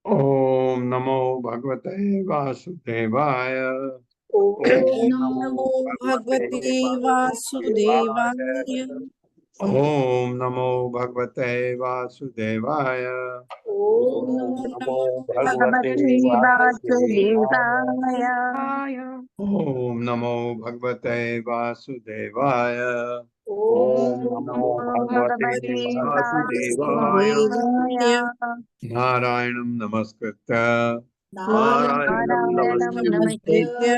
ओम नमो भगवते वासुदेवाय। ओम नमो भगवते वासुदेवाय। ओम नमो भगवते वासुदेवाय। ओम नमो भगवते वासुदेवाय। ओम नमो भगवते वासुदेवाय। ओम नमो नमो भगवते भगवते वासुदेवाय। वासुदेवाय। नारायणं नमस्कृत्य नारायणं नारायणं नमस्कृत्य नमस्कृत्य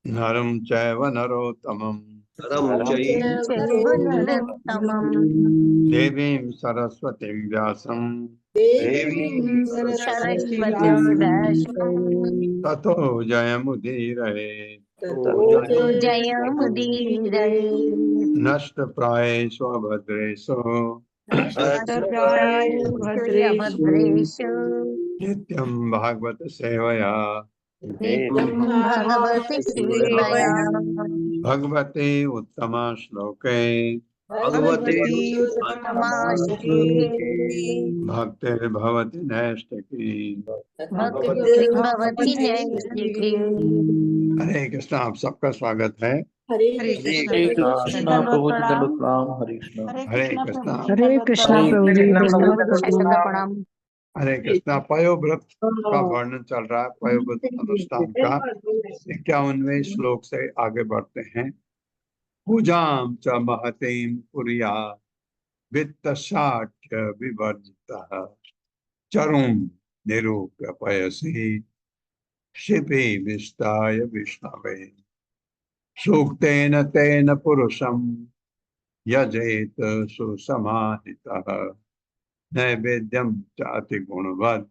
नरं चैव नरोत्तमं चैव नरोत्तमं देवीं सरस्वतीं व्यासं देवीं सरस्वतीं सरस्वतीं व्यासं व्यासं ततो जयमुदीरये। ततो जयमुदीरये। नष्टप्रायेषु अभद्रेषु नष्टप्रायेषु भद्रेषु अभद्रेषु नित्यं भागवत सेवया नित्यं नित्यं भगवति भागवत सेवया सेवया भगवते उत्तम श्लोके भगवती उत्तमाश्लोके भक्तिर्भवति नैष्ठिकी। भक्तिर्भवति नैष्ठिकी। हरे कृष्ण। आप सबका स्वागत है हरे हरे कृष्ण कृष्ण प्रभु जी दंडवत प्रणाम। हरे कृष्ण हरे कृष्णा हरे कृष्णा हरे प्रभु जी कृष्ण दंडवत प्रणाम। हरे कृष्णा। पयोव्रत का वर्णन चल रहा है, पयोव्रत अनुष्ठान का 51वें श्लोक से आगे बढ़ते हैं। पूजाम च महतीम कुर्या वित्तशाक्य विवर्जितः चरुम निरूप्य पयसी शिपि विष्टाय विष्णवे सूक्तेन तेन पुरुषम यजेत सुसमाहितः नैवेद्यम च अतिगुणवत्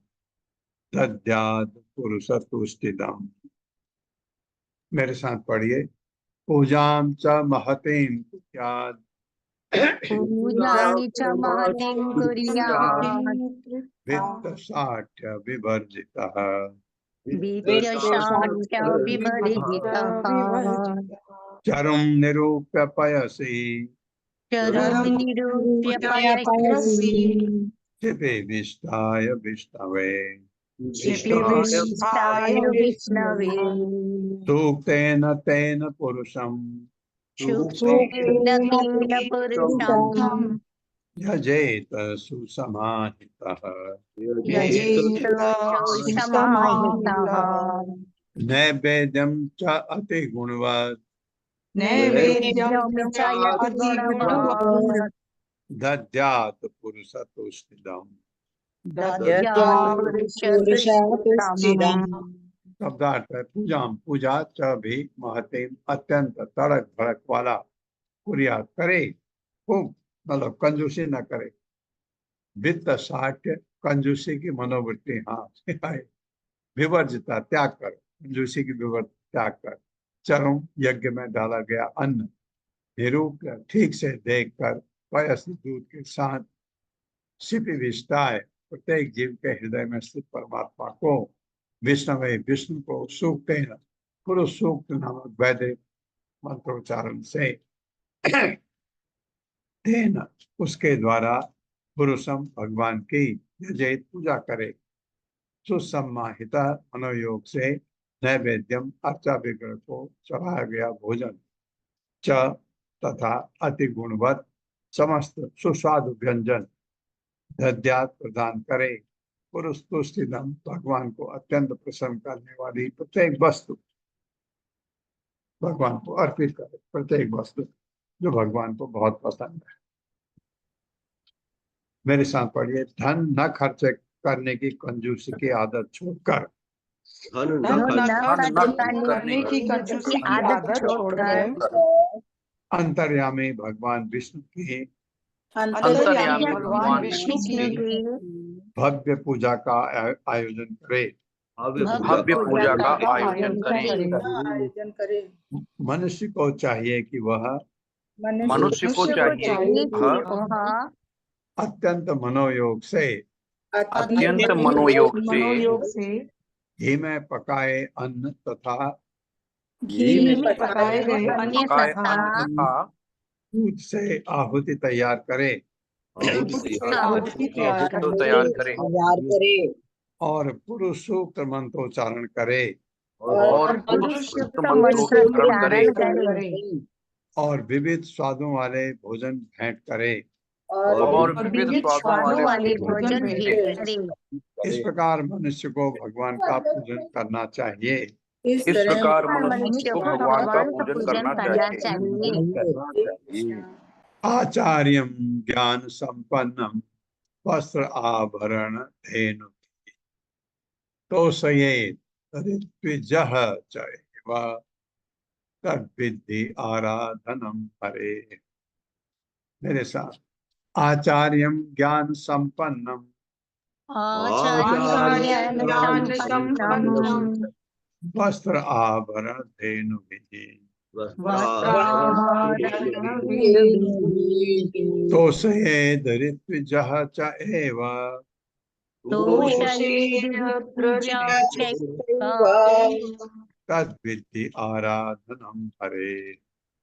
दद्यात् पुरुषतुष्टिदम्। मेरे साथ पढ़िए। पूजाम च महतीम कुर्यात् पूजामि च महतीं कुर्यात् वित्तशाक्य विवर्जितः वित्तशाक्य विवर्जितः चरुम निरूप्य पयसि चरुं निरूप्य पयसि शिपिविष्टाय विष्णवे शिपिविष्टाय विष्णवे सूक्तेन तेन पुरुषं शुक्तेन तेन पुरुषं यजेत सुसमाहितः यजेत समाहितः नैवेद्यं च अतिगुणवत् नैवेद्यं च यतिगुणवत् दद्यात् पुरुषतुष्टिदम्। दद्यात् पुरुषतुष्टिदम्। शब्दार्थ है पूजाम, पूजा च भी महतीम अत्यंत तड़क भड़क वाला कुरिया करे, खूब मतलब कंजूसी न करे। वित्त साट्य कंजूसी की मनोवृत्ति, हाँ विवर्जिता त्याग कर, कंजूसी की विवर्त त्याग कर। चरुम यज्ञ में डाला गया अन्न निरूप ठीक से देख कर पयस दूध के साथ शिपि विष्टाय प्रत्येक जीव के हृदय में स्थित परमात्मा को विष्णवे विष्णु को सूक्ते न पुरुष सूक्त नामक वैदिक मंत्रोच्चारण से तेन उसके द्वारा पुरुषम भगवान की यजेत पूजा करे। सुसम्माहिता मनोयोग से नैवेद्यम अर्चा विग्रह को चढ़ाया गया भोजन च तथा अति गुणवत समस्त सुस्वादु व्यंजन दद्यात प्रदान करे। पुरुष तुष्टिदम भगवान को अत्यंत प्रसन्न करने वाली प्रत्येक वस्तु भगवान को अर्पित करे, प्रत्येक वस्तु जो भगवान को बहुत पसंद है। मेरे साथ पढ़िए। धन न खर्च करने की कंजूसी की आदत छोड़कर धन न खर्च करने की आदत छोड़कर अंतर्यामी भगवान विष्णु की अंतर्यामी भगवान विष्णु विष्णु की की भव्य पूजा का आयोजन करे। भव्य पूजा का आयोजन करें। आयोजन करे। मनुष्य को चाहिए कि वह मनुष्य को चाहिए कि वह वह अत्यंत मनोयोग से अत्यंत मनोयोग से घी में पकाए अन्न तथा घी में पकाए गए अन्य पकाए तथा अन्न तथा दूध से आहुति तैयार करे आहुति तैयार करें और पुरुष सूक्त मंत्रोच्चारण करे और पुरुष पुरुष युक्त मंत्रोच्चारण मंत्रोच्चारण करें करे और विविध स्वादों वाले भोजन भेंट करे। और विविध विविध स्वादों स्वादों वाले भोजन भेंट भेंट करे। इस प्रकार मनुष्य को भगवान का पूजन करना चाहिए। इस प्रकार पर मनुष्य मनुष्य को को भगवान का भगवान का पूजन पूजन करना करना चाहिए। चाहिए। आचार्यम ज्ञान संपन्नम वस्त्र आभरण धेनु तोषयेत् ऋत्विजः चैव तद्विद्धि आराधनम हरे। मेरे साथ। आचार्यम ज्ञान संपन्नम आचार्यं ज्ञान संपन्नं वस्त्र आभरण धेनु वस्त्राभरणविधिं तोषयेद् ऋत्विजः च एव तोषयेद् तद्विद्धि आराधनम हरे।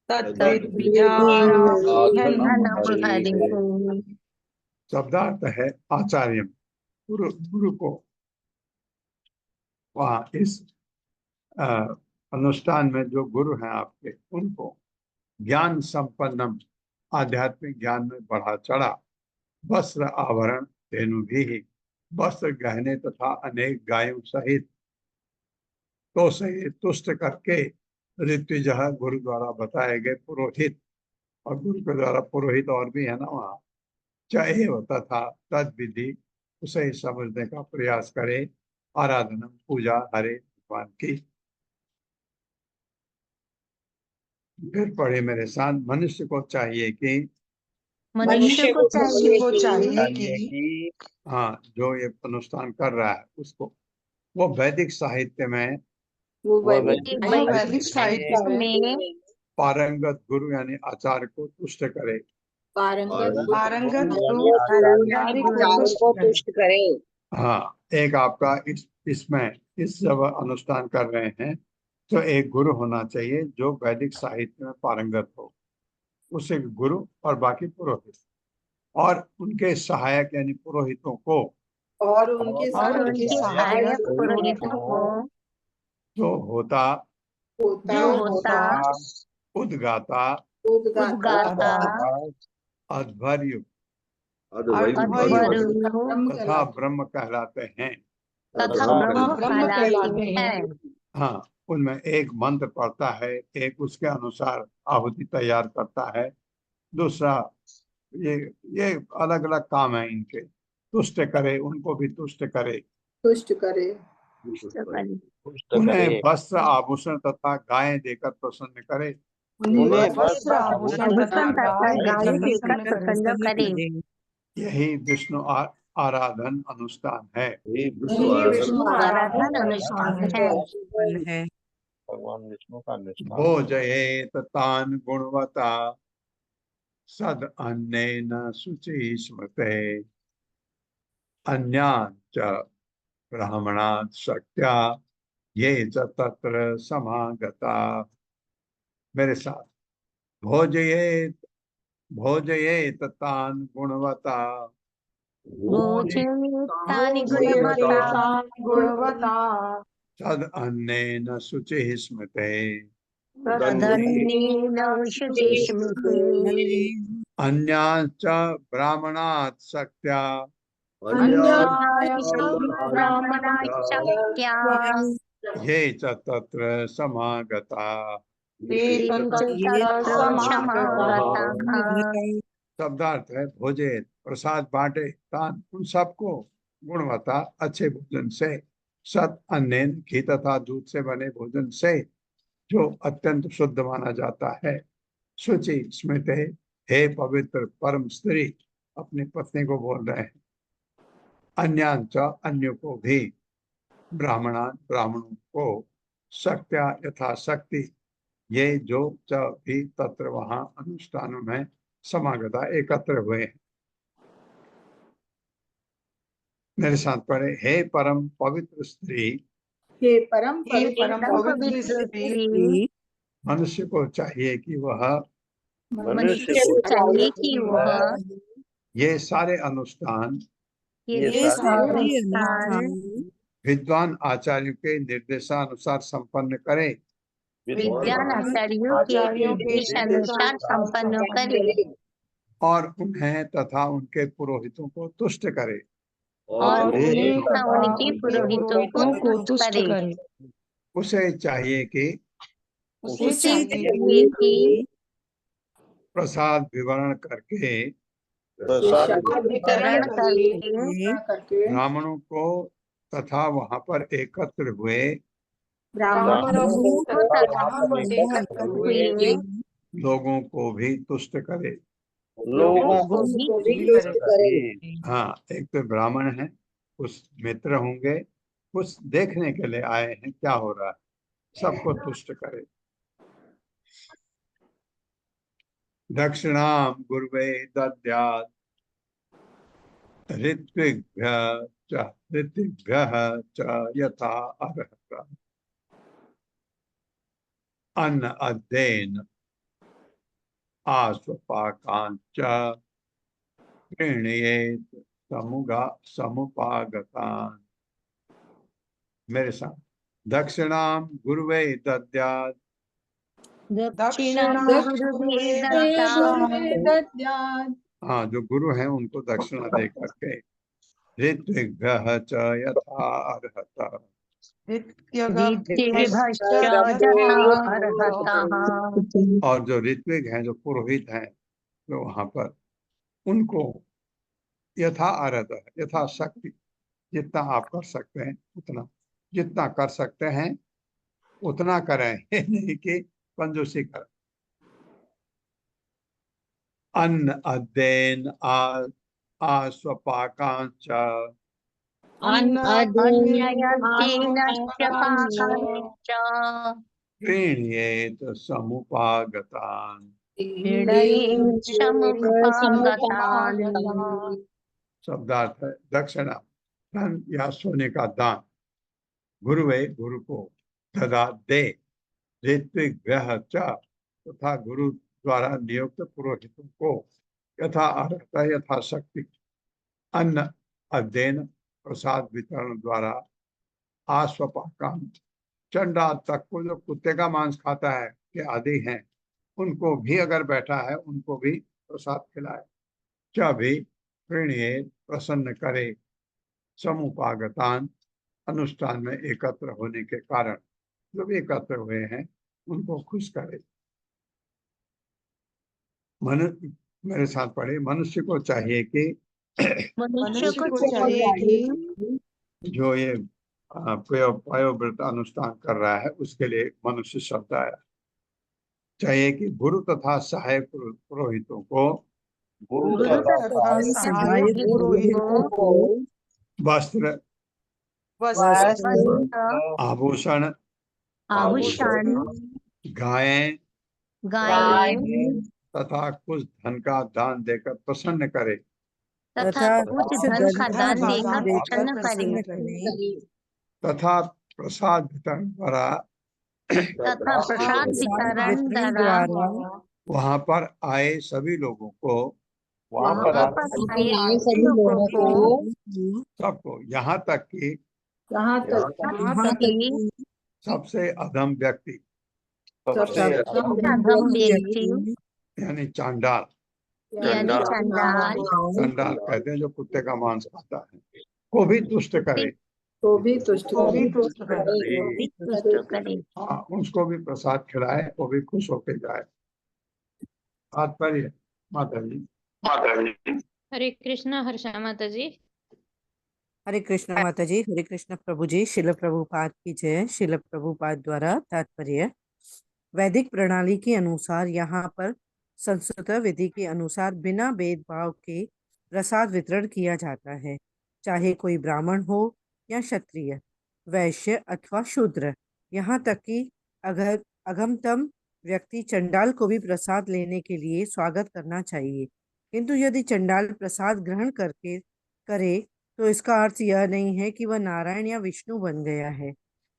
तद्विद्याराधनं हरे। शब्दार्थ है आचार्य गुरु, गुरु को वहाँ इस अनुष्ठान में जो गुरु हैं आपके उनको ज्ञान संपन्नम, आध्यात्मिक ज्ञान में बढ़ा चढ़ा, वस्त्र आभरण धेनु भी, वस्त्र गहने तथा अनेक गायों सहित तो सही तुष्ट करके ऋत्विजः गुरु द्वारा बताए गए पुरोहित, और गुरु के द्वारा पुरोहित और भी है ना वहाँ, चाहे तथा तद विधि उसे समझने का प्रयास करे, आराधना पूजा हरे भगवान की। फिर पढ़े मेरे साथ, मनुष्य को चाहिए कि मनुष्य को चाहिए कि हाँ, जो ये अनुष्ठान कर रहा है उसको वो वैदिक साहित्य में वो कि वैदिक साहित्य में पारंगत गुरु यानी आचार्य को तुष्ट करे। पारंगत को तुष्ट करे। हाँ, एक आपका इसमें इस जब अनुष्ठान कर रहे हैं तो एक गुरु होना चाहिए जो वैदिक साहित्य में पारंगत हो, उसे गुरु और बाकी पुरोहित और उनके सहायक यानी पुरोहितों को और उनके सहायक पुरोहितों को जो होता होता उद्गाता उद्गाता अध्वर्यु अध्वर्यु तथा ब्रह्म कहलाते हैं। तथा ब्रह्म कहलाते हैं। हाँ, उनमें एक मंत्र पढ़ता है, एक उसके अनुसार आहुति तैयार करता है, दूसरा ये अलग अलग काम है इनके, तुष्ट करे, उनको भी तुष्ट करे, तुष्ट करे, उन्हें वस्त्र आभूषण तथा गायें देकर प्रसन्न करे। उन्हें वस्त्र आभूषण तथा गायें देकर प्रसन्न करे। यही विष्णु आराधन अनुष्ठान है। विष्णु आराधन अनुष्ठान है। भगवान विष्णु का अनुष्ठान। भोजयेत तान् गुणवता सद अन्नेन शुचि स्मृते, अन्यान् च ब्राह्मणात् शक्त्या ये च तत्र समागता। मेरे साथ, भोजयेत भोजयेत तान् गुणवता भोजयेतानि गुणवता सद अन्नेन शुचि स्मृते, तदन्नेन शुचिस्मृते, अन्याश्च ब्राह्मणात् शक्त्या ब्राह्मणाः शक्त्या ये च तत्र समागता। ते च तत्र समागताः। शब्दार्थ है भोजे, प्रसाद बांटे, तान उन सबको, गुणवत्ता अच्छे भोजन से, सत अन्य घी तथा दूध से बने भोजन से जो अत्यंत शुद्ध माना जाता है, शुचि स्मृति, हे पवित्र परम स्त्री, अपनी पत्नी को बोल रहे हैं, अन्यांच अन्य को भी, ब्राह्मणों को, शक्त्या यथाशक्ति, ये जो च भी तत्र वहां अनुष्ठानों में समागता एकत्र हुए हैं। मेरे साथ पढ़े, हे परम पवित्र स्त्री, हे परम पवित्र स्त्री, मनुष्य को चाहिए कि वह मनुष्य को चाहिए कि वह ये सारे अनुष्ठान ये सारे अनुष्ठान विद्वान आचार्यों के निर्देशानुसार संपन्न करे, विद्वान आचार्यों के निर्देशानुसार संपन्न करे और उन्हें तथा उनके पुरोहितों को तुष्ट करे। और उन्हें तथा उनके पुरोहितों को तुष्ट करे। उसे चाहिए कि उसे चाहिए कि प्रसाद विवरण करके वितरण करके ब्राह्मणों को तथा वहां पर एकत्र हुए ब्राह्मणों को तथा एकत्र हुए लोगों को भी तुष्ट करे। लोगों को भी तुष्ट करे। हाँ, एक तो ब्राह्मण है, कुछ मित्र होंगे, कुछ देखने के लिए आए हैं क्या हो रहा है, सबको तुष्ट करे। दक्षिणाम गुरुवे दद्यात् ऋत्विभ्यः च यथा अर्हता, अन्न अध्ययन आस्वपाकांच प्रीणयेत समुपागतान्। मेरे साथ, दक्षिणाम गुरुवे दद्यात् दक्षिणा गुरुवे दत्तात् हाँ, जो गुरु हैं उनको दक्षिणा दे करके ऋत्विग्भ्यः च यथा अर्हता, ऋत्विभश्च यथा अर्हतः और जो ऋत्विग हैं, जो पुरोहित हैं, जो वहां पर उनको यथा अर्हता, यथा शक्ति, जितना आप कर सकते हैं उतना, जितना कर सकते हैं उतना करें, ये नहीं कि कंजूसी करें। अन्न अध्ययन आस्वपाकांच अन्ययत्येनश्च पाकाश्च प्रीणयेत समुपागतान्। क्रीडयेत् समुपागतान्। शब्दार्थ है दक्षिणा, धन या सोने का दान, गुरुवे गुरु को, तथा दे ऋत्विग्भ्यः च तथा गुरु द्वारा नियुक्त पुरोहितों को, यथा अर्हता यथा शक्ति, अन्न अध्ययन प्रसाद वितरण द्वारा, आस्वपाकाम चंडाल तक को, जो कुत्ते का मांस खाता है के आदि हैं, उनको भी अगर बैठा है उनको भी प्रसाद खिलाए। क्या भी प्रणय प्रसन्न करे, समुपागतान अनुष्ठान में एकत्र होने के कारण जो भी एकत्र हुए हैं उनको खुश करे। मेरे साथ पढ़े, मनुष्य को चाहिए कि मनुष्य को चाहिए कि जो ये पयोव्रत अनुष्ठान कर रहा है उसके लिए मनुष्य शब्द आया, चाहिए कि गुरु तथा सहायक पुरोहितों को गुरु गुरु तथा तथा सहायक पुरोहितों को वस्त्र वस्त्र, आभूषण आभूषण, गायें गायें तथा कुछ धन का दान देकर प्रसन्न करे, तथा कुछ धन का दान देकर प्रसन्न करे, तथा प्रसाद वितरण द्वारा तथा प्रसाद वितरण द्वारा वहां पर आए सभी लोगों को, वहां पर वहां पर आए सभी लोगों को, सबको, यहाँ तक कि सबसे अधम व्यक्ति सबसे अधम व्यक्ति यानी चांडाल, यानी चंडाल चंडाल कहते हैं जो कुत्ते का मांस खाता है, को भी तुष्ट करे, को भी तुष्ट करे। हाँ, उसको भी प्रसाद खिलाए, वो भी खुश होके जाए। तात्पर्य माता जी। हरे कृष्णा हर्षा माता जी। हरे कृष्ण माता जी, हरे कृष्ण प्रभु जी। शिल प्रभुपाद की जय। शिल प्रभुपाद द्वारा तात्पर्य, वैदिक प्रणाली के अनुसार यहाँ पर संस्कृत विधि के अनुसार बिना भेदभाव के प्रसाद वितरण किया जाता है, चाहे कोई ब्राह्मण हो या क्षत्रिय, वैश्य अथवा शूद्र। यहाँ तक कि अगर अगमतम व्यक्ति चंडाल को भी प्रसाद लेने के लिए स्वागत करना चाहिए, किंतु यदि चंडाल प्रसाद ग्रहण करके करे तो इसका अर्थ यह नहीं है कि वह नारायण या विष्णु बन गया है।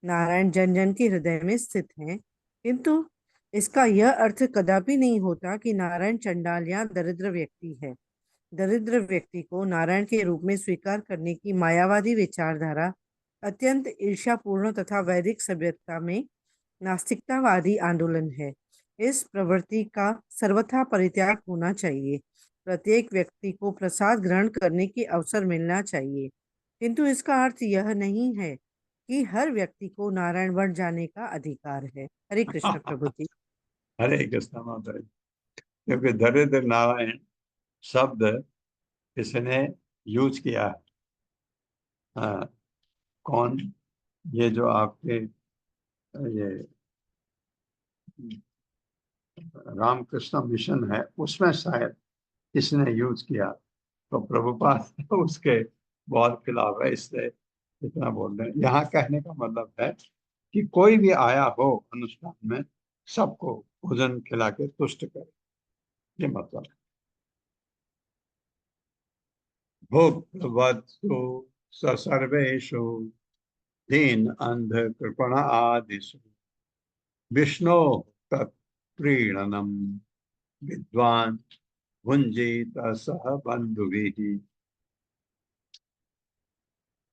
नारायण जन जन के हृदय में स्थित है, किंतु इसका यह अर्थ कदापि नहीं होता कि नारायण चंडाल या दरिद्र व्यक्ति है। दरिद्र व्यक्ति को नारायण के रूप में स्वीकार करने की मायावादी विचारधारा अत्यंत ईर्ष्यापूर्ण तथा वैदिक सभ्यता में नास्तिकतावादी आंदोलन है। इस प्रवृत्ति का सर्वथा परित्याग होना चाहिए। प्रत्येक व्यक्ति को प्रसाद ग्रहण करने की अवसर मिलना चाहिए, किंतु इसका अर्थ यह नहीं है कि हर व्यक्ति को नारायण बन जाने का अधिकार है। हरे कृष्ण प्रभु जी। हरे कृष्ण माता जी। क्योंकि दरिद्र नारायण शब्द इसने यूज किया है। हाँ, कौन? ये जो आपके ये रामकृष्ण मिशन है उसमें शायद इसने यूज किया, तो प्रभुपाद उसके बहुत खिलाफ है, इसलिए इतना बोल रहे हैं। यहाँ कहने का मतलब है कि कोई भी आया हो अनुष्ठान में, सबको भोजन खिला के तुष्ट करे, ये मतलब है। भुक्तवत्सु सर्वेषु दीन अंध कृपण आदिषु विष्णु तत्प्रीणनम विद्वान भुंजित सह बंधुभिः।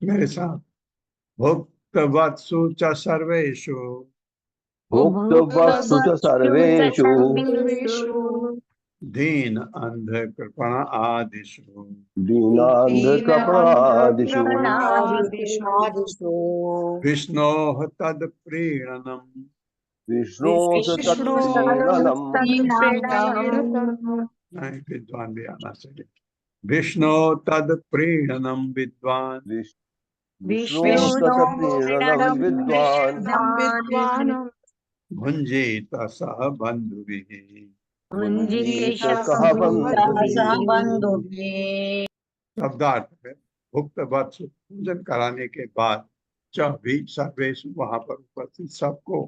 मेरे साथ, भुक्तवत्सु च सर्वेषु भुक्तवस्तु च सर्वेषु दीन अंध कृपण आदिषु दीनान्धकपणादिषु आदिषु विष्णोः तत्प्रीणनम् विष्णोः तत्प्रीणनम् नहीं, विद्वान भी आना चाहिए। विष्णो तत्प्रीणनम् विद्वान विष्णोः तत्प्रीणनम् विद्वान् भुंजीत सह बंधुभिः भुञ्जीत सह बन्धुभिः। शब्दार्थ में भुक्त वत्स पूजन कराने के बाद च भी सर्वेश वहां पर उपस्थित सबको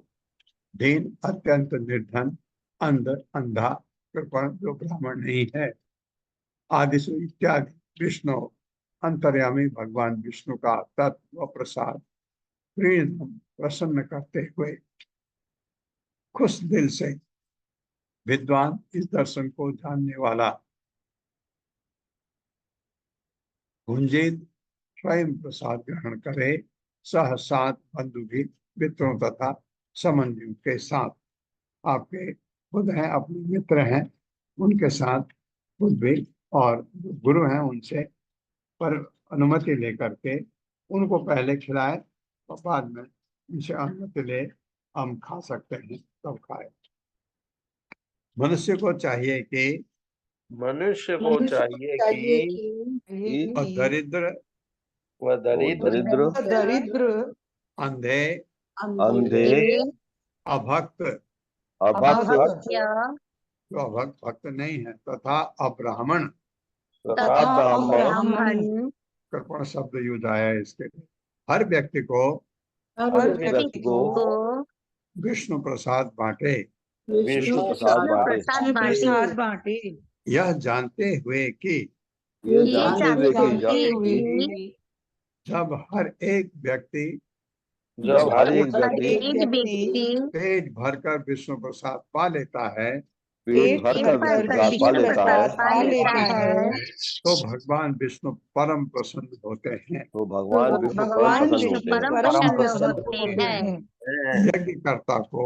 दीन अत्यंत निर्धन अंध अंधा कृपण जो ब्राह्मण नहीं है आदिशु इत्यादि विष्णु अंतर्यामी भगवान विष्णु का तत्व प्रसाद प्रीणम प्रसन्न करते हुए खुश दिल से विद्वान इस दर्शन को जानने वाला गुंजित स्वयं प्रसाद ग्रहण करे सह साथ बंधु भी मित्रों तथा संबंधियों के साथ आपके खुद हैं अपने मित्र हैं उनके साथ खुद भी और जो गुरु हैं उनसे पर अनुमति लेकर के उनको पहले खिलाए और बाद में उनसे अनुमति ले हम खा सकते हैं तब खाए। मनुष्य को चाहिए कि मनुष्य को चाहिए कि वह दरिद्र वह दरिद्र अंधे अंधे अभक्त अभक्त जो अभक्त भक्त नहीं है तथा अब्राह्मण तथा ब्राह्मण कृपण शब्द यूज आया है इसके लिए हर व्यक्ति को विष्णु प्रसाद बांटे विष्णु प्रसाद बांटे यह जानते हुए कि ये जानते हुए कि जब हर एक व्यक्ति जब हर एक व्यक्ति पेट भरकर विष्णु प्रसाद पा लेता है पेट भरकर प्रसाद पा लेता है तो भगवान विष्णु परम प्रसन्न होते हैं। तो भगवान विष्णु परम प्रसन्न होते हैं। यज्ञकर्ता को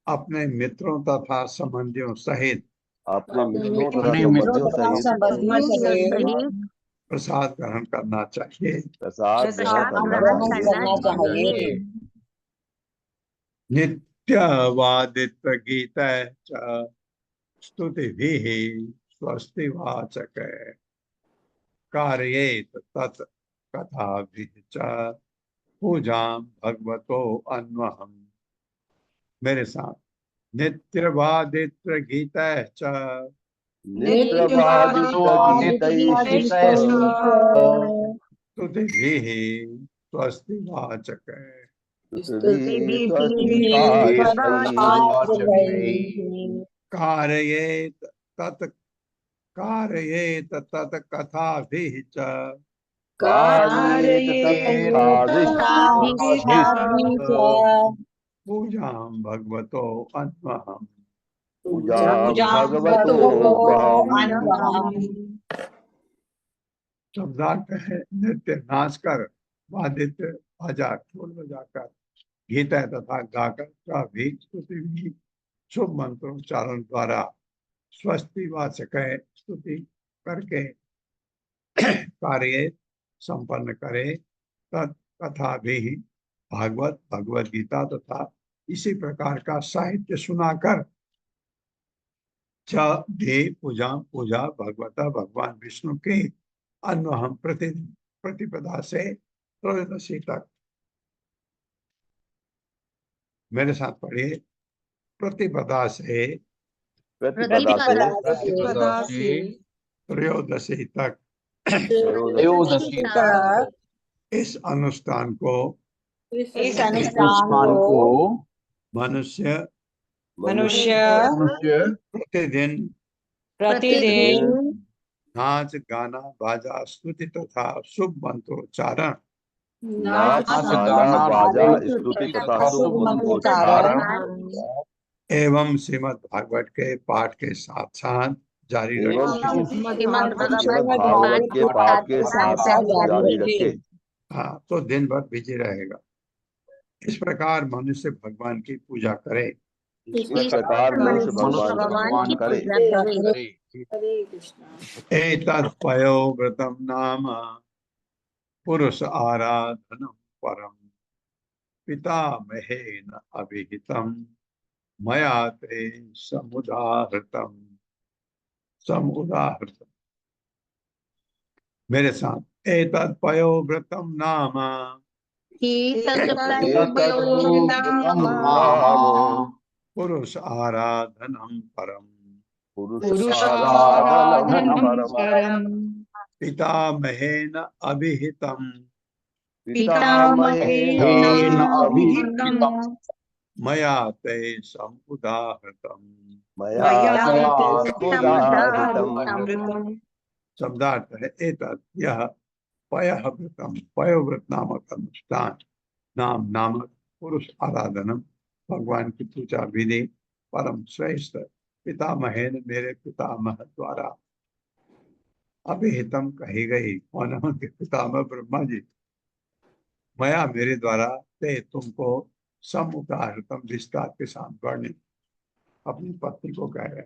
अपने मित्रों तथा संबंधियों सहित अपने मित्रों तथा संबंधियों सहित प्रसाद ग्रहण करना चाहिए। प्रसाद ग्रहण करना चाहिए। नित्यवादित्व गीत स्तुति भी स्वस्ति वाचक कार्येत तत् कथा भी पूजा भगवतो अन्वहम। मेरे साथ नित्यवादित्व गीत स्तुति भी स्वस्ति वाचक कारयेत तत् कथा भी पूजा भगवतो अन्वहम। शब्दार्थ है नृत्य नाच कर वादित्य बाजा ढोल बजाकर गीता तथा गाकर का भी स्तुति भी शुभ मंत्रोच्चारण द्वारा स्वस्ति वाचक स्तुति करके कार्य संपन्न करे तथा भी भागवत भगवत गीता तथा इसी प्रकार का साहित्य सुनाकर पूजा भगवता भगवान विष्णु के अन्वहम प्रतिपदा से त्रयोदशी तक। मेरे साथ पढ़िए प्रतिपदा से त्रयोदशी तक इस अनुष्ठान को मनुष्य प्रतिदिन नाच गाना बाजा स्तुति तथा शुभ मंत्रोच्चारण एवं श्रीमद् भागवत के पाठ के साथ साथ जारी रखे। हाँ, तो दिन भर बिजी रहेगा। इस प्रकार मनुष्य भगवान की पूजा करे। इस प्रकार मनुष्य भगवान की भगवान की करे। पूजा करे। हरे कृष्णा। एतत् पयोव्रतं नाम पुरुष आराधनं परम पितामहेन अभिहितं मया ते समुदाहृतम्। मेरे साथ एतत् पयोव्रतं नाम एतत्पयोव्रतं नाम पुरुष आराधनं परम पुरुषाराधनं परम पितामहेन अभिहितं पितामहेन अभिहितं मया ते समुदाहृतम्। मया ते समुदाहृतम्। शब्दार्थ है एतत् यह पयव्रतम पयोव्रत नामक अनुष्ठान नामक पुरुष आराधनम भगवान की पूजा विधि परम श्रेष्ठ पितामहेन मेरे पितामह द्वारा अभिहितम कही गई। कौन है उनके पितामह? ब्रह्मा जी। मया मेरे द्वारा ते तुमको समुदाहृतम विस्तार के साथ वर्णित अपनी पत्नी को कह रहे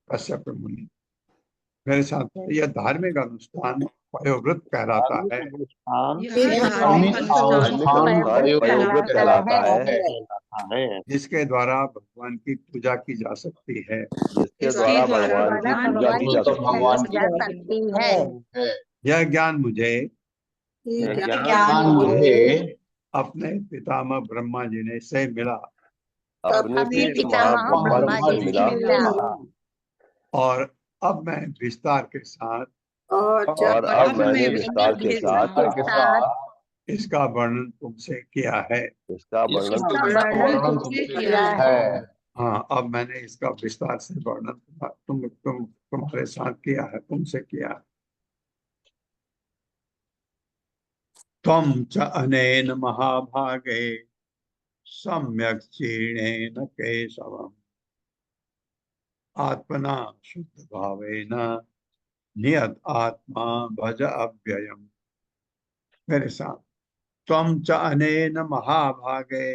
कश्यप मुनि। मेरे साथ यह धार्मिक अनुष्ठान पयोव्रत कहलाता है, पयोव्रत कहलाता है, जिसके द्वारा भगवान की पूजा की जा सकती है। जिसके द्वारा भगवान की पूजा की जा सकती है। यह ज्ञान मुझे ज्ञान अपने पितामह ब्रह्मा जी ने से मिला अपने पितामह ब्रह्मा जी से मिला और अब मैं विस्तार के साथ और और अब मैंने विस्तार के साथ इसका वर्णन तुमसे किया है। इसका वर्णन तुमसे किया है। हाँ, अब मैंने इसका विस्तार से वर्णन तुम्हारे साथ किया है, तुमसे किया है। त्वं च अनेन महाभागे सम्यक् क्षीणेन केशवम् आत्मना शुद्ध भावेन नियत आत्मा भज अव्ययम्। मेरे साथ त्वं च अनेन महाभागे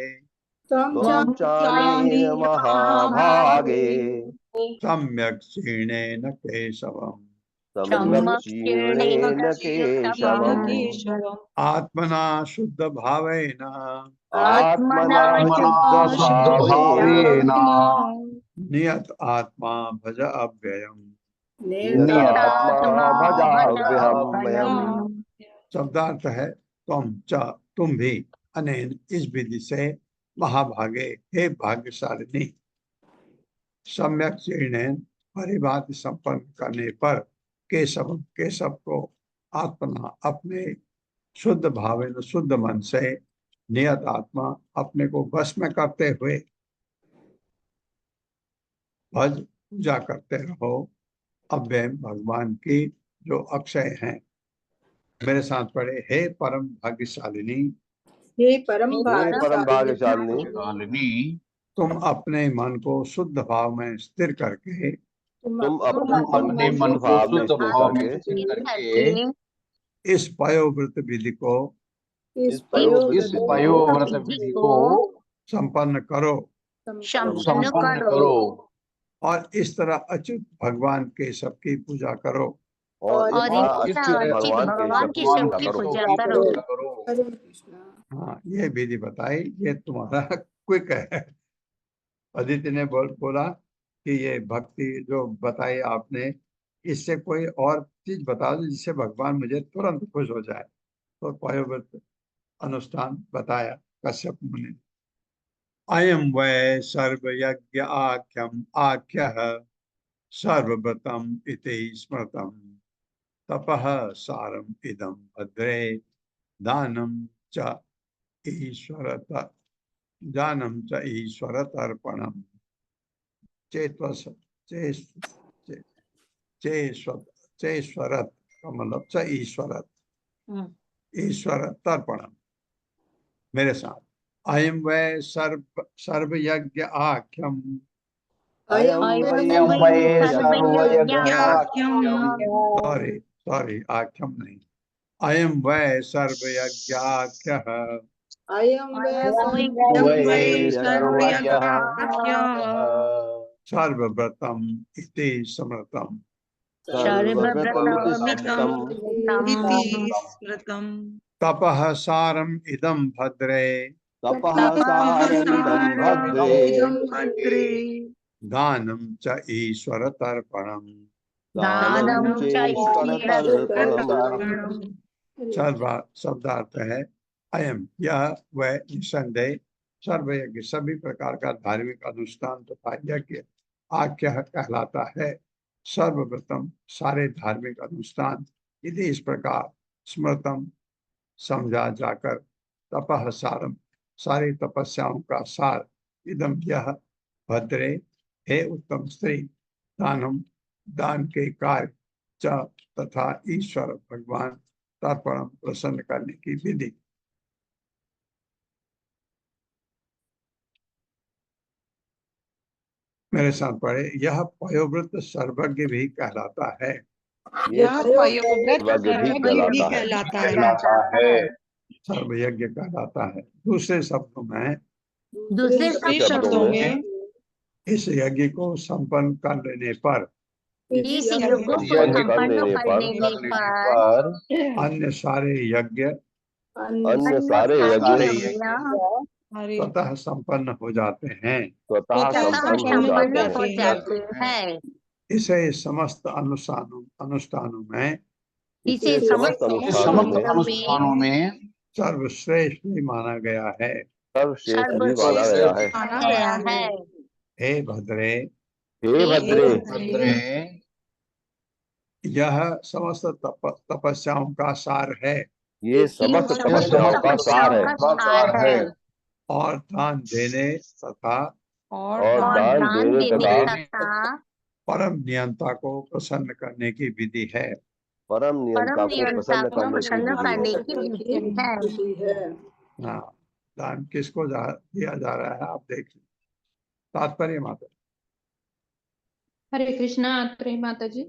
त्वं चानेन महाभागे सम्यक् क्षीणेन केशवम् सम्यक् क्षीणेन केशवम् आत्मना शुद्ध भावेन आत्मना शुद्ध भावेन नियत आत्मा भज अव्ययम्। नियत आत्मा भजाम्यहम्। शब्दार्थ है तुम च तुम भी अनेन इस विधि से महाभागे हे भाग्यशालिनी सम्यक क्षीणेन परिभाति संपन्न करने पर केशव केशव को आत्मा अपने शुद्ध भावेन शुद्ध मन से नियत आत्मा अपने को वश में करते हुए भज पूजा करते रहो अव्यय भगवान की जो अक्षय हैं। मेरे साथ पढ़े हे परम भाग्यशालिनी हे परम भाग्यशालिनी तुम अपने मन को शुद्ध भाव में स्थिर करके तुम अपने मन को शुद्ध भाव में स्थिर करके इस पयोव्रत विधि को इस पयोव्रत विधि को संपन्न करो संपन्न करो और इस तरह अच्युत भगवान के सबकी पूजा करो। और इस तरह भगवान के सबकी पूजा करो। हरे कृष्णा। हाँ, ये विधि बताई, ये तुम्हारा क्विक है। अदिति ने बोला कि ये भक्ति जो बताई आपने, इससे कोई और चीज बता दो जिससे भगवान मुझे तुरंत खुश हो जाए। तो पयोव्रत अनुष्ठान बताया कश्यप मुनि। अयम वै सर्वयज्ञ आख्यम आख्यः सर्वव्रतम इति स्मृतम तपः सारम इदम भद्रे दानम च ईश्वरतर्पणम चेश्वरत का मतलब च ईश्वर तर्पणम। मेरे साथ अयम वै सर्व यज्ञ आख्यम सॉरी आख्यम नहीं, अयम वै सर्व यज्ञ आख्यः अयं वै सर्वज्ञः सर्वव्रतम इति स्मृतम सर्वव्रतमिति स्मृतम् तपः सारम इदं भद्रे तपः सारमिदं भद्रे दानं च ईश्वर तर्पणम् दानं चैश्वरतर्पणम् शब्दार्थ है अयम यह वह निसंदेह सर्वयज्ञ सभी प्रकार का धार्मिक अनुष्ठान तथा यज्ञ आख्या कहलाता है। सर्वव्रतम सारे धार्मिक अनुष्ठान यदि इस प्रकार स्मृतम समझा जाकर तपः सारम सारी तपस्याओं का सार इदम यह भद्रे हे उत्तम स्त्री दानम दान के कार्य च तथा ईश्वर भगवान तर्पणम प्रसन्न करने की विधि। मेरे साथ पढ़े यह पयोव्रत सर्वज्ञ भी कहलाता है। यह पयोव्रत सर्वज्ञ भी कहलाता है। सर्वयज्ञ कहलाता है। दूसरे दूसरे शब्दों में इस यज्ञ को संपन्न कर लेने पर इस युग को संपन्न करने पर अन्य सारे यज्ञ अन्य सारे यज्ञ स्वतः संपन्न हो जाते हैं। स्वतः संपन्न हो जाते हैं। इसे समस्त अनुष्ठानों में इसे समस्त अनुष्ठानों में सर्वश्रेष्ठ भी माना गया है। सर्वश्रेष्ठ भी माना गया है। हे भद्रे हे भद्रे यह समस्त तपस्याओं का सार है। ये समस्त तपस्याओं का सार है। और दान देने तथा परम नियंता को प्रसन्न करने की विधि है। परम नियंता को प्रसन्न करने की विधि है। हाँ, दान किसको दिया जा रहा है आप देख लीजिए। तात्पर्य माता हरे कृष्णा आत्रेय माता जी।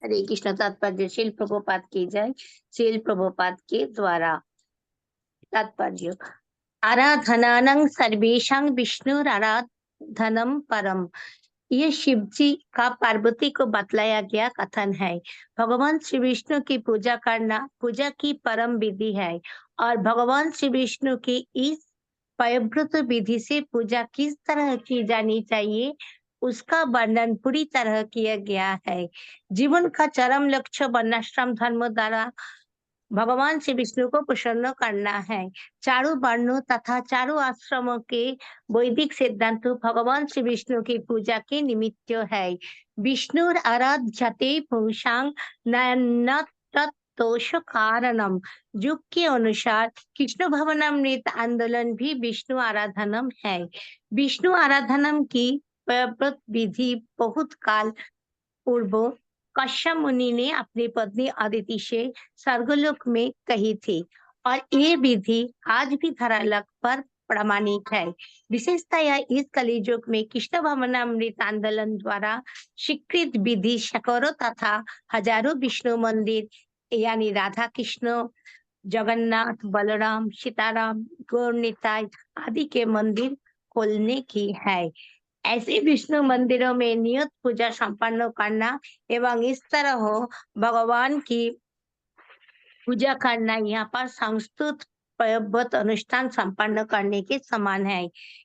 हरे कृष्ण। तात्पर्य शील प्रभुपाद की जय। शील प्रभुपाद के द्वारा तात्पर्य आराधनानं सर्वेषां विष्णुर आराधनम परम। ये शिव जी का पार्वती को बतलाया गया कथन है। भगवान श्री विष्णु की पूजा करना पूजा की परम विधि है और भगवान श्री विष्णु की इस पयव्रत विधि से पूजा किस तरह की जानी चाहिए उसका वर्णन पूरी तरह किया गया है। जीवन का चरम लक्ष्य वर्णाश्रम धर्म द्वारा भगवान श्री विष्णु को प्रसन्न करना है। चारों वर्णों तथा चारों आश्रमों के वैदिक सिद्धांत भगवान श्री विष्णु की पूजा के निमित्त है। विष्णुर आराध्यते पुंसां नयन तत्तोष कारणम। युग के अनुसार कृष्ण भवनामृत आंदोलन भी विष्णु आराधनम है। विष्णु आराधनम की पयव्रत विधि बहुत काल पूर्व कश्यप मुनि ने अपनी पत्नी अदिति से स्वर्गलोक में कही थी और ये विधि आज भी धरातल पर प्रमाणित है। विशेषता यह इस कलियुग में कृष्ण भवनामृत आंदोलन द्वारा स्वीकृत विधि सैकड़ों तथा हजारों विष्णु मंदिर यानी राधा कृष्ण जगन्नाथ बलराम सीताराम गौर निताई आदि के मंदिर खोलने की है। ऐसे विष्णु मंदिरों में नियत पूजा संपन्न करना एवं इस तरह हो भगवान की पूजा करना यहाँ पर संस्तुत पयव्रत अनुष्ठान संपन्न करने के समान है।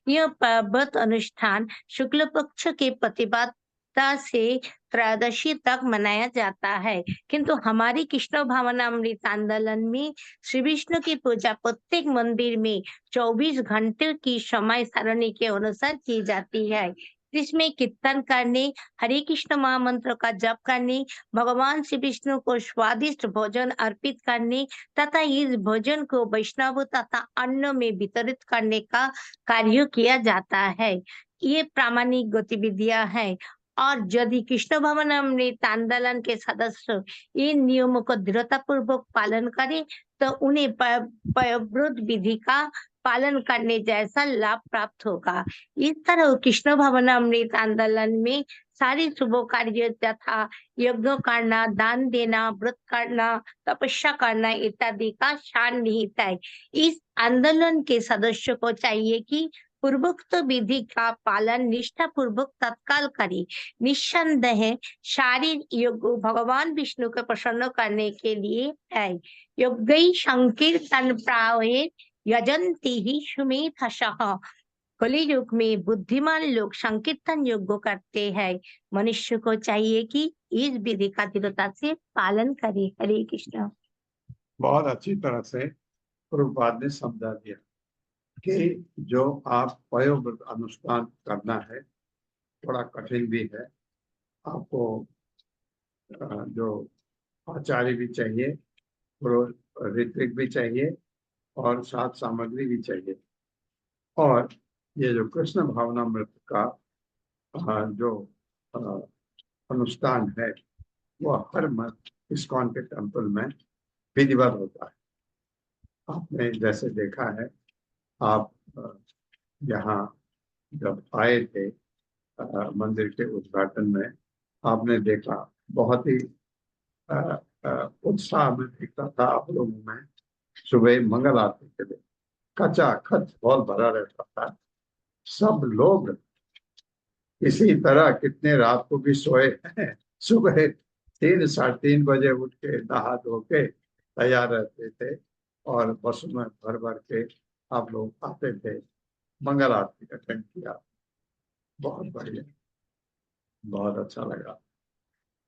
यह पयव्रत अनुष्ठान शुक्ल पक्ष के प्रतिपदा से त्रयोदशी तक मनाया जाता है, किंतु हमारी कृष्ण भावनामृत आंदोलन में श्री विष्णु की पूजा प्रत्येक मंदिर में 24 घंटे की समय सारणी के अनुसार की जाती है, जिसमें कीर्तन करने, हरे कृष्ण महामंत्र का जप करने, भगवान श्री विष्णु को स्वादिष्ट भोजन अर्पित करने तथा इस भोजन को वैष्णव तथा अन्न में वितरित करने का कार्य किया जाता है। ये प्रामाणिक गतिविधियां हैं और यदि कृष्ण भवनामृत आंदोलन के सदस्य इन नियमों को दृढ़ता पूर्वक पालन करें तो उन्हें पयव्रत विधि का पालन करने जैसा लाभ प्राप्त होगा। इस तरह कृष्ण भवनामृत आंदोलन में सारे शुभ कार्य तथा यज्ञ करना, दान देना, व्रत करना, तपस्या करना इत्यादि का शान निहित है। इस आंदोलन के सदस्यों को चाहिए कि पूर्वोक्त विधि का पालन निष्ठा पूर्वक तत्काल करे। निस्संदेह शारीरिक योग भगवान विष्णु को प्रसन्न करने के लिए है। यज्ञ संकीर्तन प्राये यजंती ही सुमेधसः। कलि युग में बुद्धिमान लोग संकीर्तन यज्ञ करते हैं। मनुष्य को चाहिए कि इस विधि का दृढ़ता से पालन करे। हरे कृष्ण। बहुत अच्छी तरह से प्रभुपाद ने समझा दिया कि जो आप वयोवृद्ध अनुष्ठान करना है थोड़ा कठिन भी है। आपको जो आचार्य भी चाहिए, ऋत्विक भी चाहिए और साथ सामग्री भी चाहिए। और ये जो कृष्ण भावनामृत का जो अनुष्ठान है वो हर मत इस्कॉन के टेम्पल में विधिवत होता है। आपने जैसे देखा है, आप यहाँ जब आए थे मंदिर के उद्घाटन में, आपने देखा बहुत ही उत्साह में दिखता था आप लोगों में। सुबह मंगल आरती के दिन खचाखच हॉल भरा रहता था। सब लोग इसी तरह कितने रात को भी सोए हैं, सुबह 3 साढ़े 3 बजे उठ के नहा धो के तैयार रहते थे और बसों में भर भर के आप लोग आते थे। मंगल आरती अटेंड किया, बहुत बढ़िया, बहुत अच्छा लगा।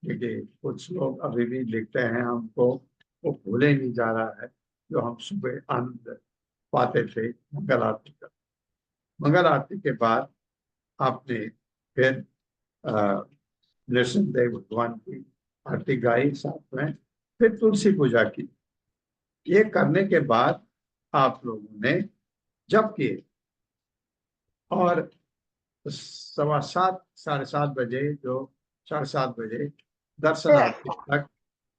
क्योंकि कुछ लोग अभी भी लिखते हैं हमको, वो भूले नहीं जा रहा है जो हम सुबह आनंद पाते थे मंगल आरती का। मंगल आरती के बाद आपने फिर नृसिंहदेव भगवान की आरती गाई साथ में, फिर तुलसी पूजा की। ये करने के बाद आप लोगों ने जप किए और 7:15 साढ़े 7 बजे, जो 7:30 बजे दर्शनार्थी तक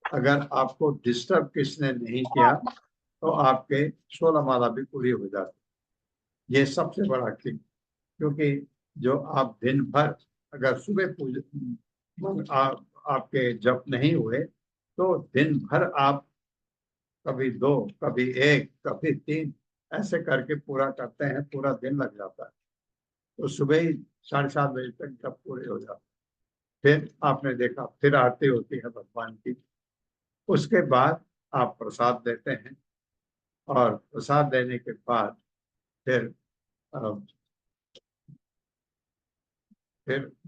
अगर आपको डिस्टर्ब किसने नहीं किया तो आपके 16 माला भी पूरी हो जाती। ये सबसे बड़ा किंग, क्योंकि जो आप दिन भर अगर सुबह आपके जप नहीं हुए तो दिन भर आप कभी 2, कभी 1, कभी 3 ऐसे करके पूरा करते हैं, पूरा दिन लग जाता है। तो सुबह ही 7:30 बजे तक जब पूरे हो जाते, फिर आपने देखा फिर आरती होती है भगवान की। उसके बाद आप प्रसाद देते हैं और प्रसाद देने के बाद फिर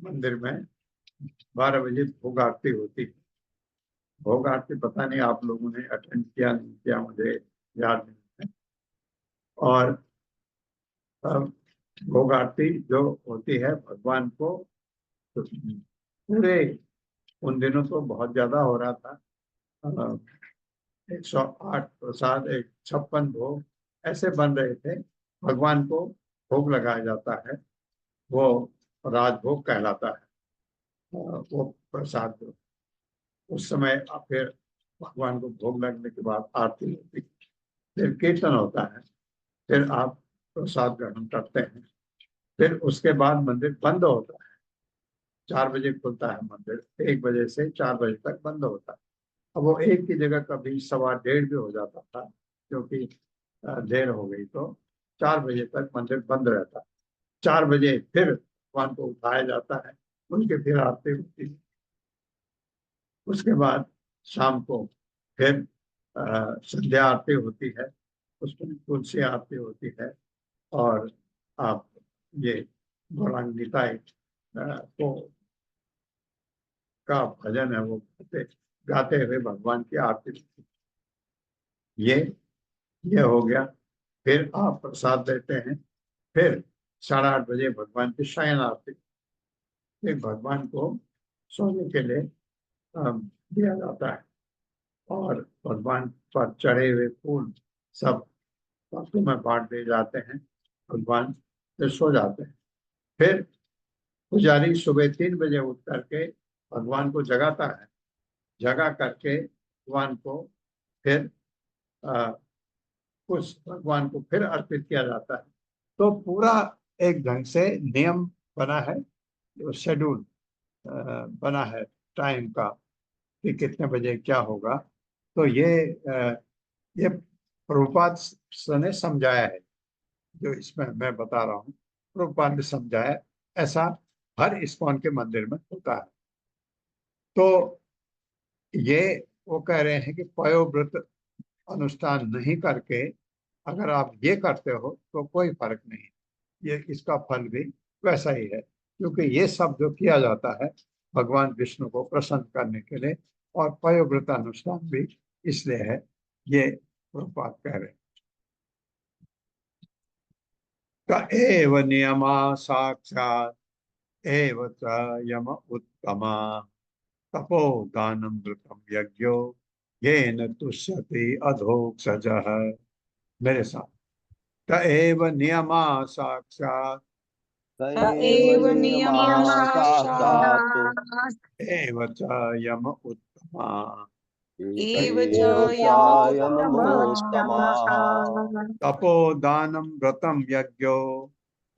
मंदिर में 12 बजे भोग आरती होती है। भोग आरती पता नहीं आप लोगों ने अटेंड किया नहीं किया, मुझे याद नहीं है। और भोग आरती जो होती है भगवान को, तो पूरे उन दिनों तो बहुत ज्यादा हो रहा था, 108 प्रसाद, 56 भोग ऐसे बन रहे थे। भगवान को भोग लगाया जाता है, वो राजभोग कहलाता है। वो प्रसाद उस समय फिर भगवान को भोग लगने के बाद आरती होती, फिर कीर्तन होता है, फिर आप प्रसाद ग्रहण करते हैं। फिर उसके बाद मंदिर बंद होता है। 4 बजे खुलता है मंदिर, 1 बजे से 4 बजे तक बंद होता है। अब वो 1 की जगह कभी 1:15 भी हो जाता था, क्योंकि देर हो गई तो 4 बजे तक मंदिर बंद रहता है। 4 बजे फिर भगवान को उठाया जाता है, उनके फिर आरती होती है। उसके बाद शाम को फिर संध्या आरती होती है, उसमें तुलसी आरती होती है और आप ये गौरांग निताई को का भजन है वो गाते हुए भगवान की आरती। ये हो गया। फिर आप प्रसाद देते हैं। फिर 8:30 बजे भगवान की शयन आरती, फिर भगवान को सोने के लिए दिया जाता है और भगवान पर चढ़े हुए फूल सब भक्तों में बांट दिए जाते हैं। भगवान फिर सो जाते हैं। फिर पुजारी सुबह 3 बजे उठ करके भगवान को जगाता है। जगा करके भगवान को फिर उस भगवान को फिर अर्पित किया जाता है। तो पूरा एक ढंग से नियम बना है, शेड्यूल बना है टाइम का कि कितने बजे क्या होगा। तो ये प्रभुपाद ने समझाया है, जो इसमें मैं बता रहा हूँ प्रभुपाद ने समझाया। ऐसा हर इस्कॉन के मंदिर में होता है। तो ये वो कह रहे हैं कि पयोव्रत अनुष्ठान नहीं करके अगर आप ये करते हो तो कोई फर्क नहीं, ये इसका फल भी वैसा ही है, क्योंकि ये सब जो किया जाता है भगवान विष्णु को प्रसन्न करने के लिए, और पयोव्रत अनुष्ठान भी इसलिए है। ये प्रभुपाद कह रहे हैं। क एव नियमा साक्षात एव च यम उत्तमा तपो दानम व्रतम यज्ञो येन तुष्यति अधोक्षजः। मेरे साथ, क एव नियमा साक्षात एव नियमा साक्षात् एव च यम उत्तमा एव च यम तपो दानम व्रतम यज्ञो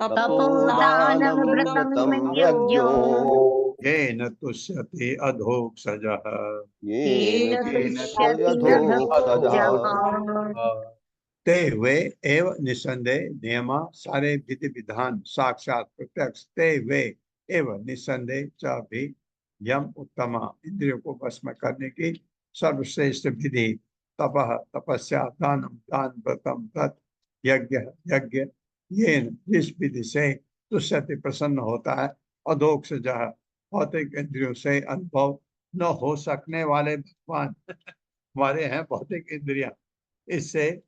तपोदानं व्रतं यज्ञो येन तुष्यति अधोक्षजः। येन तुष्यति अधोक्षजः। ते वे एव निसंदेह नियमा सारे विधि विधान साक्षात प्रत्यक्ष ते वे एव निसंदेह च भी यम उत्तमा इंद्रियों को वश में करने की सर्वश्रेष्ठ विधि तपः तपस्या दानम दान व्रतम व्रत यज्ञ यज्ञ येन जिस विधि से तुष्यति प्रसन्न होता है अधोक्षजः भौतिक इंद्रियों से अनुभव न हो सकने वाले भगवान हमारे हैं भौतिक इंद्रियां, इससे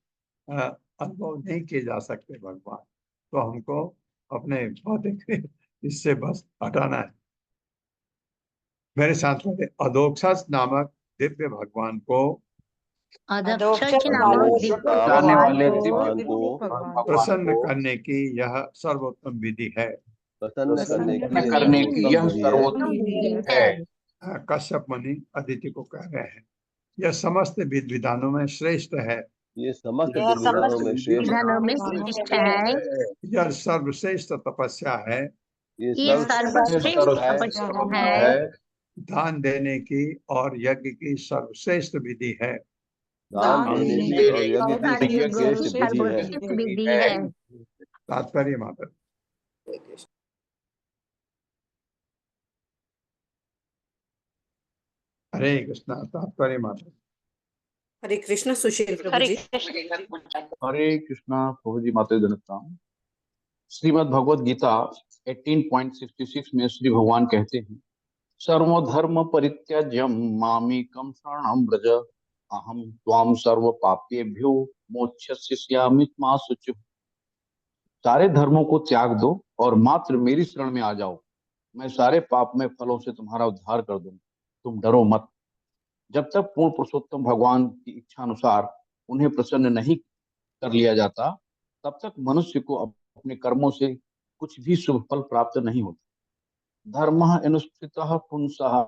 अनुभव नहीं किए जा सकते भगवान। तो हमको अपने भौतिक इससे बस हटाना है। मेरे साथ में अधोक्षज नामक दिव्य भगवान को अधोक्षज नामक दिव्य बताने वाले भगवान दिव्य को भगवान प्रसन्न को करने की यह सर्वोत्तम विधि है। प्रसन्न करने करने की की यह सर्वोत्तम विधि है। है। कश्यप मुनि अदिति को कह रहे हैं, यह समस्त विधि विधानों में श्रेष्ठ है। ये समस्त विधानों में श्रेष्ठ विधानों में श्रेष्ठ है। यह सर्वश्रेष्ठ तपस्या है। ये सर्वश्रेष्ठ तपस्या है। दान देने की और यज्ञ की सर्वश्रेष्ठ विधि है। दान देने की और यज्ञ की सर्वश्रेष्ठ विधि है। सर्वश्रेष्ठ विधि है। तात्पर्य माता। हरे कृष्णा। तात्पर्य माता। हरे कृष्ण सुशील प्रभु हरे जी। हरे कृष्णा प्रभु जी माता जनता। श्रीमद् भगवद गीता 18.66 में श्री भगवान कहते हैं, सर्वधर्म परित्यज्यम मामेकं शरणं व्रज अहम त्वां सर्व पापेभ्यो मोक्षयिष्यामि मा शुचि। सारे धर्मों को त्याग दो और मात्र मेरी शरण में आ जाओ, मैं सारे पापमय फलों से तुम्हारा उद्धार कर दूंगा। तुम डरो मत। जब तक पूर्ण पुरुषोत्तम भगवान की इच्छा अनुसार उन्हें प्रसन्न नहीं कर लिया जाता, तब तक मनुष्य को अपने कर्मों से कुछ भी शुभ फल प्राप्त नहीं होता। धर्मः अनुष्ठितः पुंसः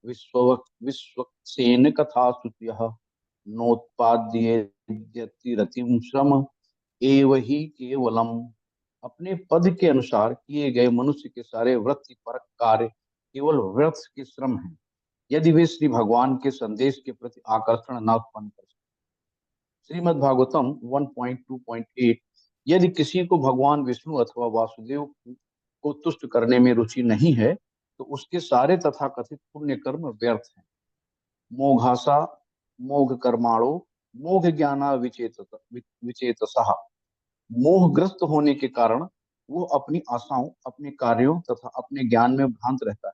विश्वक्सेन कथा श्रुतयः नोत्पाद्येति रतिं श्रम एव हि केवलम। अपने पद के अनुसार किए गए मनुष्य के सारे व्रत परक कार्य केवल व्यर्थ के श्रम हैं, यदि वे श्री भगवान के संदेश के प्रति आकर्षण न उत्पन्न कर सके। श्रीमद् भागवतम 1.2.8 यदि किसी को भगवान विष्णु अथवा वासुदेव को तुष्ट करने में रुचि नहीं है, तो उसके सारे तथाकथित पुण्य कर्म व्यर्थ हैं। मोघासा मोघ कर्माणो मोघ ज्ञाना विचेतसः। मोहग्रस्त होने के कारण वो अपनी आशाओं, अपने कार्यों तथा अपने ज्ञान में भ्रांत रहता है।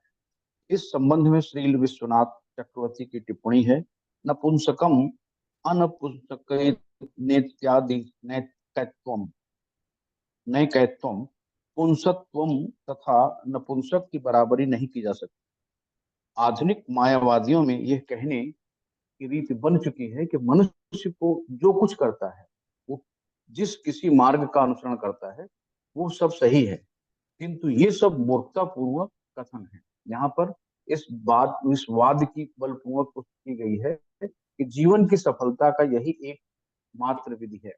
इस संबंध में श्रील विश्वनाथ चक्रवर्ती की टिप्पणी है, नपुंसकम अनपुंसक नेत्यादि नैकत्वम नैकत्वम पुंसत्वम तथा नपुंसक की बराबरी नहीं की जा सकती। आधुनिक मायावादियों में यह कहने की रीति बन चुकी है कि मनुष्य को जो कुछ करता है, वो जिस किसी मार्ग का अनुसरण करता है, वो सब सही है, किंतु ये सब मूर्खता पूर्वक कथन है। यहाँ पर इस वाद की बलपूर्वक पुष्टि की गई है कि जीवन की सफलता का यही एक मात्र विधि है,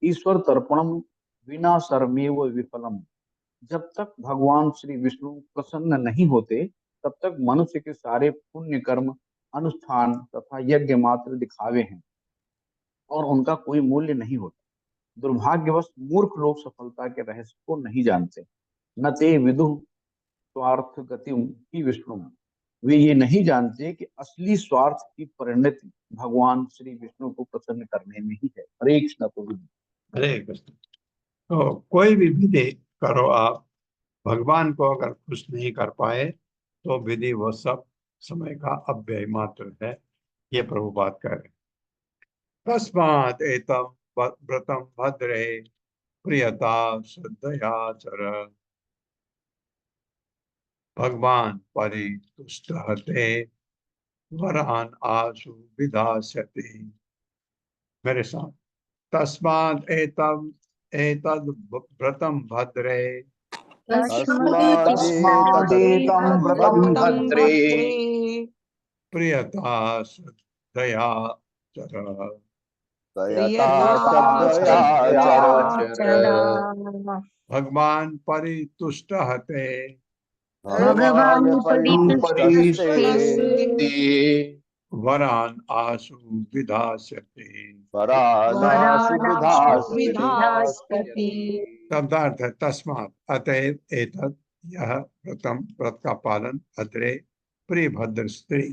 ईश्वर तर्पणम विना सर्मेव विफलम। जब तक भगवान श्री विष्णु प्रसन्न नहीं होते, तब तक मनुष्य के सारे पुण्य कर्म, अनुष्ठान तथा यज्ञ मात्र दिखावे हैं और उनका कोई मूल्य नहीं होता। दुर्भाग्यवश मूर्ख लोग सफलता के रहस्य को नहीं जानते। न ते विदुः स्वार्थ गतिम की विष्णु, वे ये नहीं जानते कि असली स्वार्थ की परिणति भगवान श्री विष्णु को प्रसन्न करने में ही है। हरे कृष्ण प्रभु जी। हरे कृष्ण। तो कोई भी विधि करो आप, भगवान को अगर खुश नहीं कर पाए तो विधि वो सब समय का अव्यय मात्र है, ये प्रभुपाद कह रहे हैं। तस्मात् एतम व्रतम भद्रे प्रियता श्रद्धया चर, भगवान परितुष्ट हते वरान आशु विधास्यति। मेरे साथ, तस्मात् एतम एतद व्रतम भद्रे तस्मादेतं व्रतं भद्रे प्रियता श्रद्धया चर, तयता श्रद्धया चर, भगवान परितुष्ट हते भगवान परितुष्ट हते वरान आशु विधास्यति। वरानाशु विधास्यति। शब्दार्थ है तस्मात्, अतएव एतत् यह व्रतम, व्रत का पालन, भद्रे प्रिय भद्र स्त्री,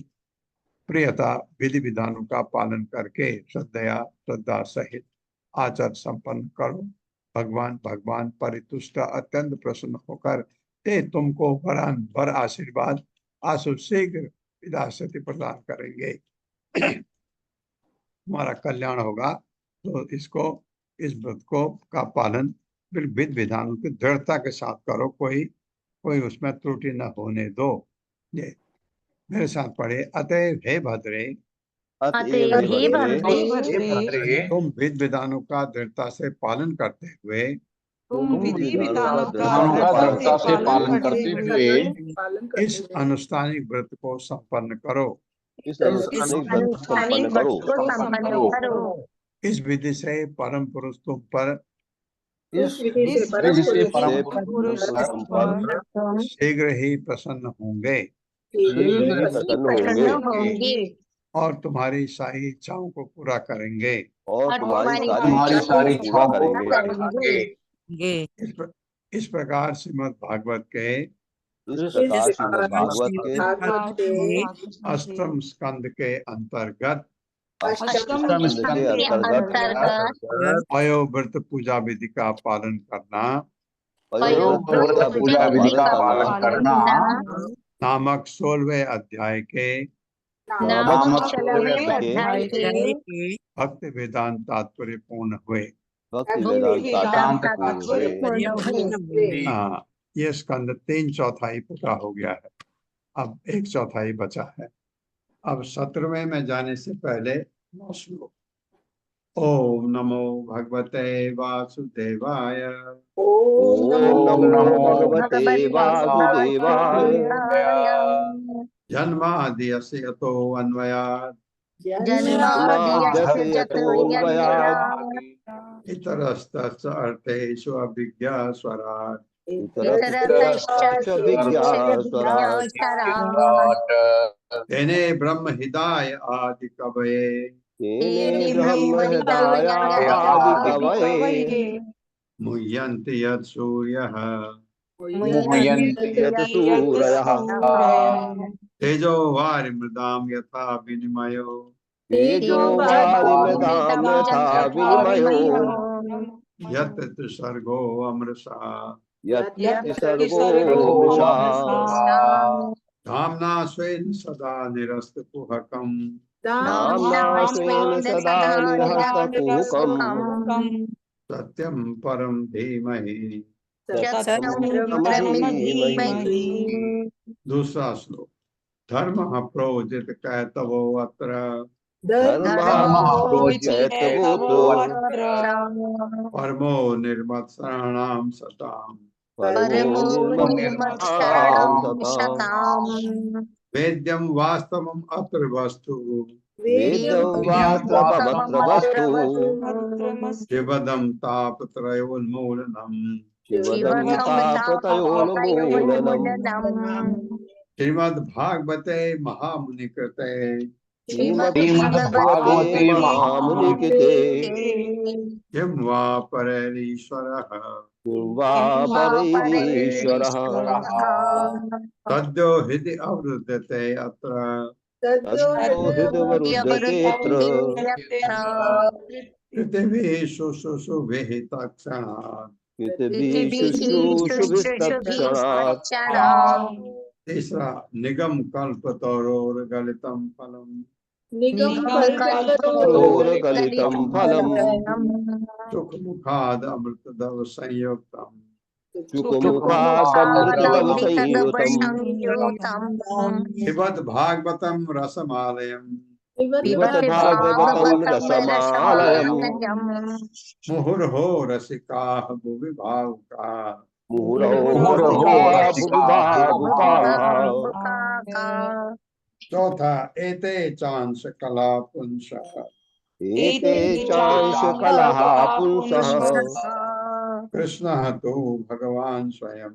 प्रियता विधि विधानों का पालन करके श्रद्धा सहित आचार संपन्न करो। भगवान परितुष्ट अत्यंत प्रसन्न होकर ते तुमको वर आशीर्वाद आशु शीघ्र विधास्यति प्रदान करेंगे। तुम्हारा कल्याण होगा। तो इस व्रत को का पालन विधि विधानों की दृढ़ता के साथ करो, कोई उसमें त्रुटि न होने दो। ये मेरे साथ पढ़े। अतएव हे भद्रे, अतएव हे भद्रे, तुम विधि विधानों का दृढ़ता से पालन करते हुए तुम विधि विधानों विधानों का दृढ़ता से पालन करते हुए इस अनुष्ठानिक व्रत को संपन्न करो। इस अनुष्ठानिक व्रत को संपन्न करो। इस विधि से परम पुरुष तुम पर इस विधि से परम पुरुष तुम पर शीघ्र ही प्रसन्न होंगे शीघ्र प्रसन्न होंगे और तुम्हारी सारी इच्छाओं को पूरा करेंगे। और तुम्हारी सारी इच्छाओं को पूरा करेंगे। इस प्रकार श्रीमद् भागवत के अष्टम स्कंद के अंतर्गत अयोव्रत पूजा विधि का पालन करना नामक 16वें अध्याय के भक्ति वेदांत तात्पर्य पूर्ण हुए। ये स्कंद 3/4 पूरा हो गया है, अब 1/4 बचा है। अब 17वें में जाने से पहले 9 श्लोक। ओम नमो भगवते वासुदेवाय। ओम नमो भगवते वासुदेवाय। जन्माद्यस्य यतो अन्वयात् इतरस्तस्य अर्थेषु अभिज्ञास्वराट् तेने ब्रह्म हृदय आदि कवये मुह्यन्ति यत् सूर्यः तेजो वारिमृदां यथा विनिमयो यत् त्रिसर्गो अमृषा धाम्ना स्वेन सदा निरस्तकुहकम् सत्यं परं धीमहि। दूसरा श्लोक। धर्म प्रोजित कैतवो अत्र परमो निर्मत्सराणां सताम् वेद्यं वास्तवम् अत्र वस्तु शिवदं तापत्रयोन्मूलनम् श्रीमद् भागवते महामुनि कृते श्रीमद्भागवते महामुनिकृते किं वा परैरीश्वरः वा परैरीश्वरः तद्यो हृदि अवरुध्यते अत्र तद्यो हृदवरुध्यतेऽत्र पृथिवीषु शुशुभिः तत्क्षणात् पृथिवीशुश्रूषुभिस्तत्क्षणात् तीसरा निगम कल्पतरोर्गलितं फलम् तरोर्गलितं फलम् सुखमुखाद् अमृतदव संयुक्तम् सुखमुखादमृतदव संयुतम् पिबत भागवतं रसमालयम् पिबत भागवतं रसमालयम् मुहुर्हो रसिकाः भुवि भावुकाः मुहुरहो रसिका भुवि भावुकाः चौथा एते चांस कला पुंसः एते चांश कलः पुंसः कृष्णः तु भगवान् स्वयं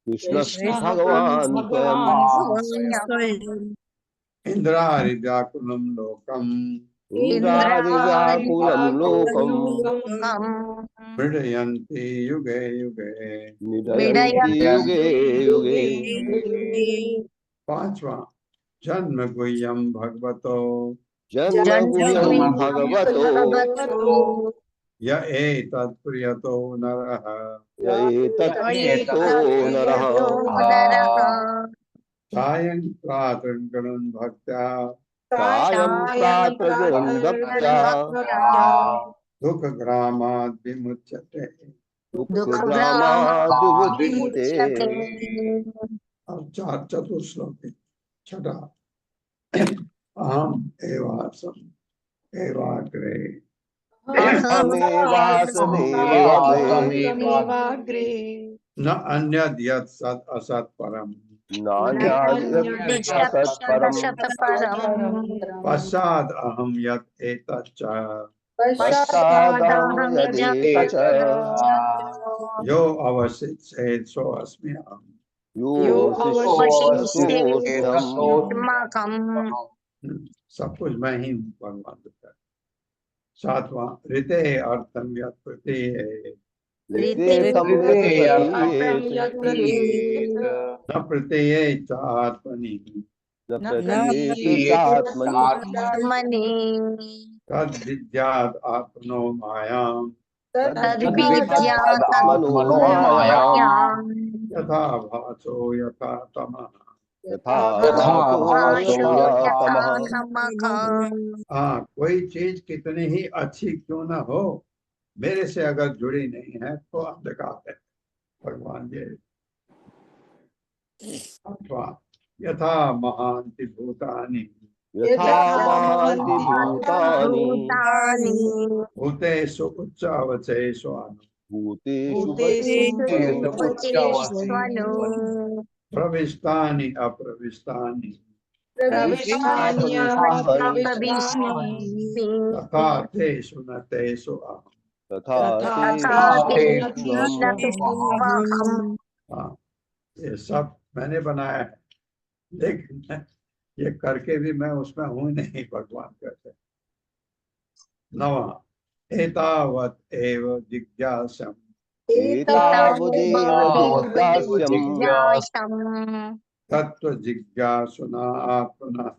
कृष्णः भगवान् स्वयम् इन्द्रारिव्याकुलं लोकम् इन्द्रादिव्याकुलं लोकम् मृडयन्ति युगे युगे निडयन्ति युगे युगे पांचवा जन्म गुह्यं भगवतो जन्मगुह्यं भगवतो य एतत् प्रियतो नरः य एतत्प्रियतो नरः सायं प्रातर्गणं भक्त्या सायं प्रातर्गणं भक्त्या दुःखग्रामाद् विमुच्यते दुःखग्रामाद् विमुच्यते। अब चार चतुश्लोक छठा अहम एवासम एवाग्रे अहमेवासमेवाग्रे न अन्यद् यत् सत् असत् परम नान्यद्यत्सत्परम् पश्चाद अहम यत् एतच्च पश्चादहं यदेतच यो अवशित चेत् सो अस्मि अहम् सब कुछ मैं ही हूँ भगवान का। सातवां ऋते अर्थम यत् प्रतीयेत न प्रतीयेत च आत्मनि तद विद्यात् आत्मनो मायां यथा भासो यथा तमः। हाँ, कोई चीज कितनी ही अच्छी क्यों ना हो, मेरे से अगर जुड़ी नहीं है तो अंधकार है। भगवान जी अथवा यथा महांति भूतानि भूतेषु उच्चावचेषु प्रविष्टानि अप्रविष्टानि तथा तेषु न तेषु अहम्। हाँ, ये सब मैंने बनाया है, लेकिन ये करके भी मैं उसमें हूँ नहीं। भगवान कहते। नवा एतावत् एव जिज्ञासम् तत्व जिज्ञासुना आत्मनः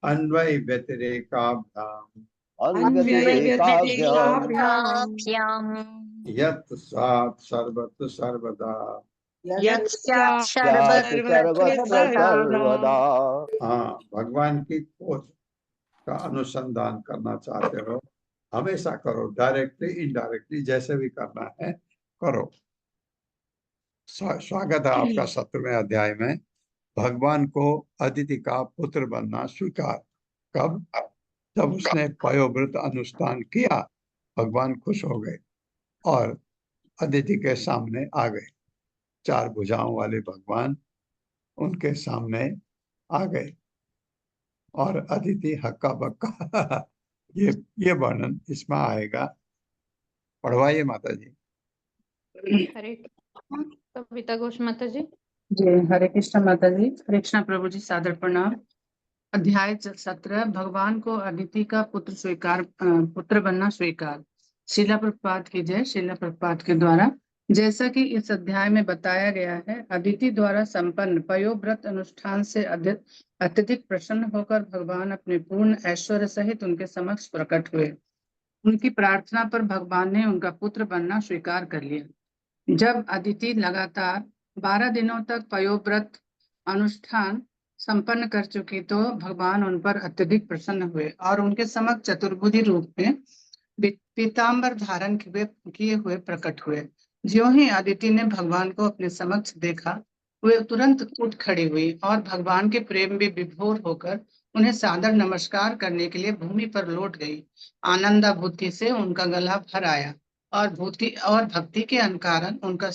अन्वय व्यतिरेकाभ्याम यत् सात् सर्वत्र सर्वदा। हाँ, भगवान की खोज का अनुसंधान करना चाहते हो, हमेशा करो, डायरेक्टली इनडायरेक्टली जैसे भी करना है करो। स्वागत है आपका 17वें अध्याय में। भगवान को अदिति का पुत्र बनना स्वीकार। कब? जब उसने पयोव्रत अनुष्ठान किया, भगवान खुश हो गए और अदिति के सामने आ गए। 4 भुजाओं वाले भगवान उनके सामने आ गए और अदिति हक्का बक्का ये वर्णन इसमें आएगा। पढ़वाइए माता जी। हरे कविता घोष माता जी। जय हरे कृष्ण माता जी। हरे कृष्ण प्रभु जी, सादर प्रणाम। अध्याय 17, भगवान को अदिति का पुत्र बनना स्वीकार। शिला प्रभुपाद की जय। शिला प्रभुपाद के द्वारा जैसा कि इस अध्याय में बताया गया है, अदिति द्वारा संपन्न पयोव्रत अनुष्ठान से अत्यधिक प्रसन्न होकर भगवान अपने पूर्ण ऐश्वर्य सहित उनके समक्ष प्रकट हुए। उनकी प्रार्थना पर भगवान ने उनका पुत्र बनना स्वीकार कर लिया। जब अदिति लगातार 12 दिनों तक पयोव्रत अनुष्ठान संपन्न कर चुकी तो भगवान उन पर अत्यधिक प्रसन्न हुए और उनके समक्ष चतुर्भुजी रूप में पीताम्बर धारण किए हुए प्रकट हुए। ज्यों ही अदिति ने भगवान को अपने समक्ष देखा, वे तुरंत उठ खड़ी हुई और भगवान के प्रेम में विभोर होकर उन्हें सादर नमस्कार करने के लिए भूमि पर लौट गई। आनंदाभूति से उनका गला भर आया और भक्ति के कारण उनका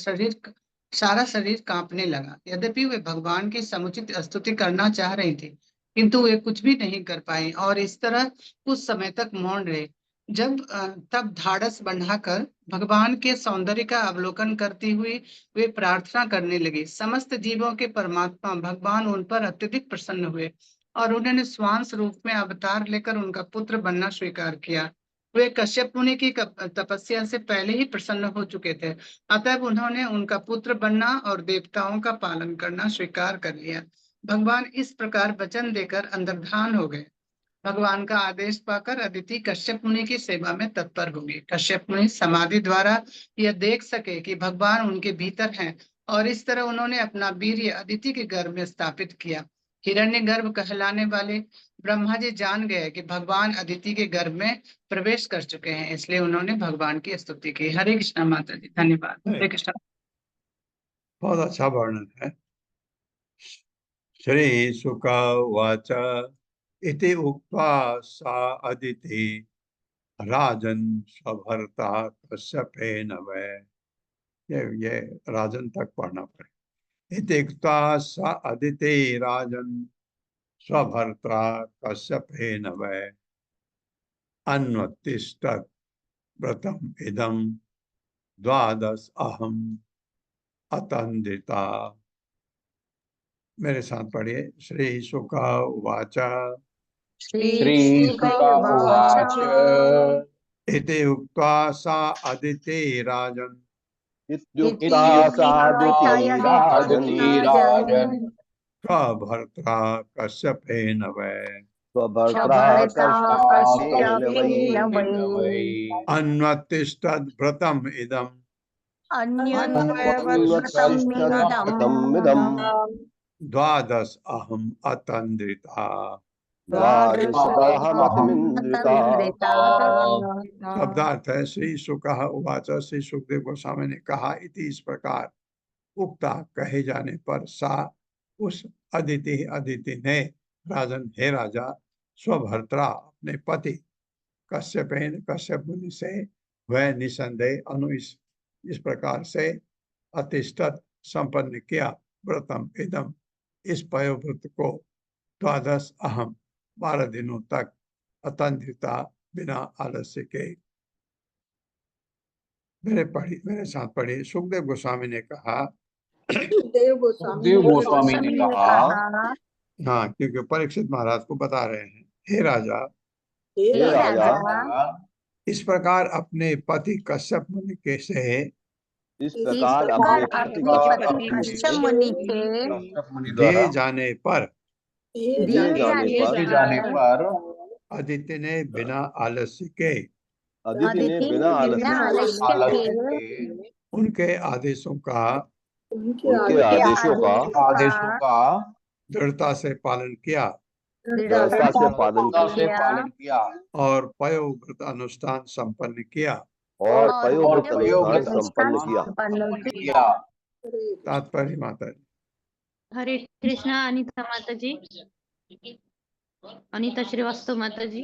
सारा शरीर कांपने लगा। यद्यपि वे भगवान की समुचित स्तुति करना चाह रही थी, किंतु वे कुछ भी नहीं कर पाई और इस तरह कुछ समय तक मौन रहे। तब ढाढ़स बढ़ाकर भगवान के सौंदर्य का अवलोकन करती हुई वे प्रार्थना करने लगी। समस्त जीवों के परमात्मा भगवान उन पर अत्यधिक प्रसन्न हुए और उन्होंने स्वांश रूप में अवतार लेकर उनका पुत्र बनना स्वीकार किया। वे कश्यप मुनि की तपस्या से पहले ही प्रसन्न हो चुके थे, अतः उन्होंने उनका पुत्र बनना और देवताओं का पालन करना स्वीकार कर लिया। भगवान इस प्रकार वचन देकर अंतर्धान हो गए। भगवान का आदेश पाकर अदिति कश्यप मुनि की सेवा में तत्पर होंगे। कश्यप मुनि समाधि द्वारा यह देख सके कि भगवान उनके भीतर हैं और इस तरह उन्होंने अपना वीर्य अदिति के गर्भ में स्थापित किया। हिरण्यगर्भ कहलाने वाले ब्रह्मा जी जान गए कि भगवान अदिति के गर्भ में प्रवेश कर चुके हैं, इसलिए उन्होंने भगवान की स्तुति की। हरे कृष्णा माता जी, धन्यवाद। हरे कृष्णा। बहुत अच्छा वर्णन है। श्री शुक उवाच इति उक्त्वा सा अदिति राजन स्वभर्ता कश्यपेन वै। ये राजन तक पढ़ना पड़े। इति उक्त्वा सा अदिति राजन स्वभर्ता कश्यपेन वै अन्वतिष्ठत् व्रतम इदम द्वादश अहम अतंदिता। मेरे साथ पढ़िए। श्री शुक उवाच श्री शुक उवाच इति उक्त्वा सा अदिति राजन् इत्युक्ता सादिति राजन् स्वभर्त्रा कश्यपेन वै स्वभर्त्रा कश्यपेन वै अन्वतिष्ठद् व्रतम् इदम् अन्वतिष्ठद्व्रतमिदं द्वादश अहम् अतन्द्रिता। द्वादशाहमतिमिन्द्रिता। शब्दार्थ है श्री शुकः उवाच। श्री सुखदेव गोस्वामी ने कहा, इति इस प्रकार, उक्ता कहे जाने पर, सा उस अदिति ने राजन हे राजा, स्वभर्त्रा अपने पति कश्यप मुनि से वह निसंदेह इस प्रकार से अतिष्ठत संपन्न किया व्रतम इदम इस पयोव्रत को द्वादश अहम 12 दिनों तक अतंत्रिता बिना आलस्य के। मेरे साथ पढ़िए। सुखदेव गोस्वामी ने कहा, देव गोस्वामी ने कहा, हाँ, क्योंकि परीक्षित महाराज को बता रहे हैं, हे राजा, हे राजा, इस प्रकार अपने पति कश्यप मुनि के से इस प्रकार अपने पति कश्यप मुनि के दिए जाने पर अदिति ने बिना आलस्य के उनके आदेशों का दृढ़ता से पालन किया और पयोव्रत अनुष्ठान संपन्न किया। तात्पर्य माता जी। हरे कृष्णा अनीता माता जी, अनीता श्रीवास्तव माता जी।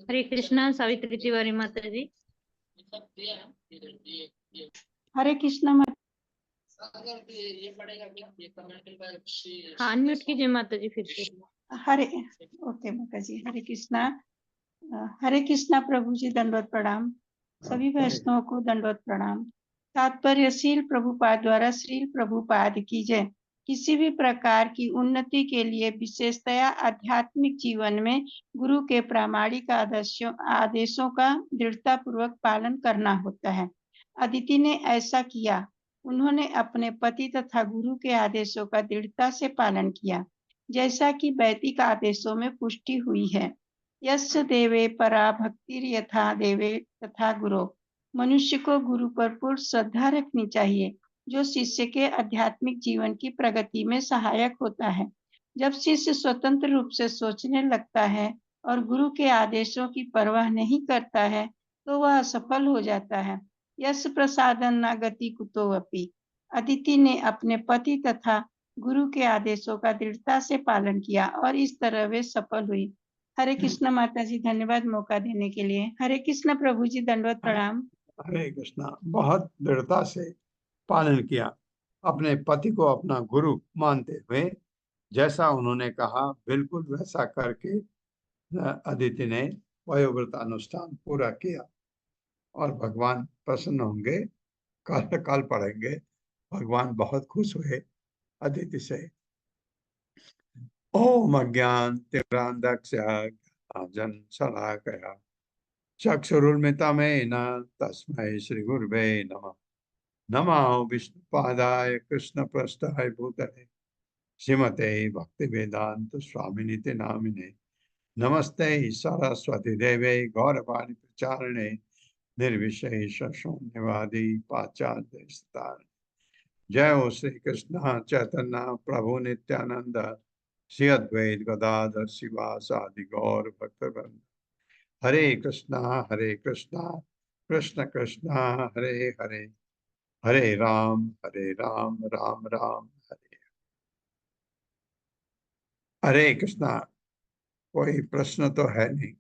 हरे कृष्णा सावित्री तिवारी माता जी। हरे कृष्णा माता। हाँ, अनम्यूट कीजिए माता जी फिर से। ओके माता जी। हरे कृष्णा। हरे कृष्णा प्रभु जी, दंडवत प्रणाम। सभी वैष्णवों को दंडवत प्रणाम। तात्पर्य श्रील प्रभुपाद द्वारा श्रील प्रभुपाद की जय। किसी भी प्रकार की उन्नति के लिए विशेषतया आध्यात्मिक जीवन में गुरु के प्रामाणिक आदेशों का दृढ़ता पूर्वक पालन करना होता है। अदिति ने ऐसा किया। उन्होंने अपने पति तथा गुरु के आदेशों का दृढ़ता से पालन किया, जैसा कि वैदिक आदेशों में पुष्टि हुई है। यस्य देवे परा भक्तिर यथा देवे तथा गुरु। मनुष्य को गुरु पर पूर्ण श्रद्धा रखनी चाहिए, जो शिष्य के आध्यात्मिक जीवन की प्रगति में सहायक होता है। जब शिष्य स्वतंत्र रूप से सोचने लगता है और गुरु के आदेशों की परवाह नहीं करता है, तो वह असफल हो जाता है। यश प्रसादन न गति कुतोऽपि। अदिति ने अपने पति तथा गुरु के आदेशों का दृढ़ता से पालन किया और इस तरह वे सफल हुई। हरे कृष्ण माता जी, धन्यवाद मौका देने के लिए। हरे कृष्ण प्रभु जी, दंडवत प्रणाम। हरे कृष्णा। बहुत दृढ़ता से पालन किया, अपने पति को अपना गुरु मानते हुए जैसा उन्होंने कहा बिल्कुल वैसा करके अदिति ने वयोव्रत अनुष्ठान पूरा किया और भगवान प्रसन्न होंगे। कल पढ़ेंगे। भगवान बहुत खुश हुए अदिति से। ओम अज्ञान तिमिरान्धस्य जन शलाकया चक्षुरुन्मिलितं तस्मै श्री गुरुवे नमः। नमो विष्णुपादाय कृष्णप्रेष्ठाय भूतले श्रीमते भक्तिवेदांत स्वामिनिति नामिने। नमस्ते सरस्वती देवे गौरवाणी प्रचारिणे निर्विशेष शून्यवादी पाश्चात्य स्थान। जय हो श्री कृष्ण चैतन्य प्रभु नित्यानंद श्री अद्वैत गदाधर शिवासादि गौर भक्तवृंद। हरे कृष्णा कृष्ण कृष्ण हरे हरे, हरे राम राम राम हरे। हरे कृष्णा। कोई प्रश्न तो है नहीं।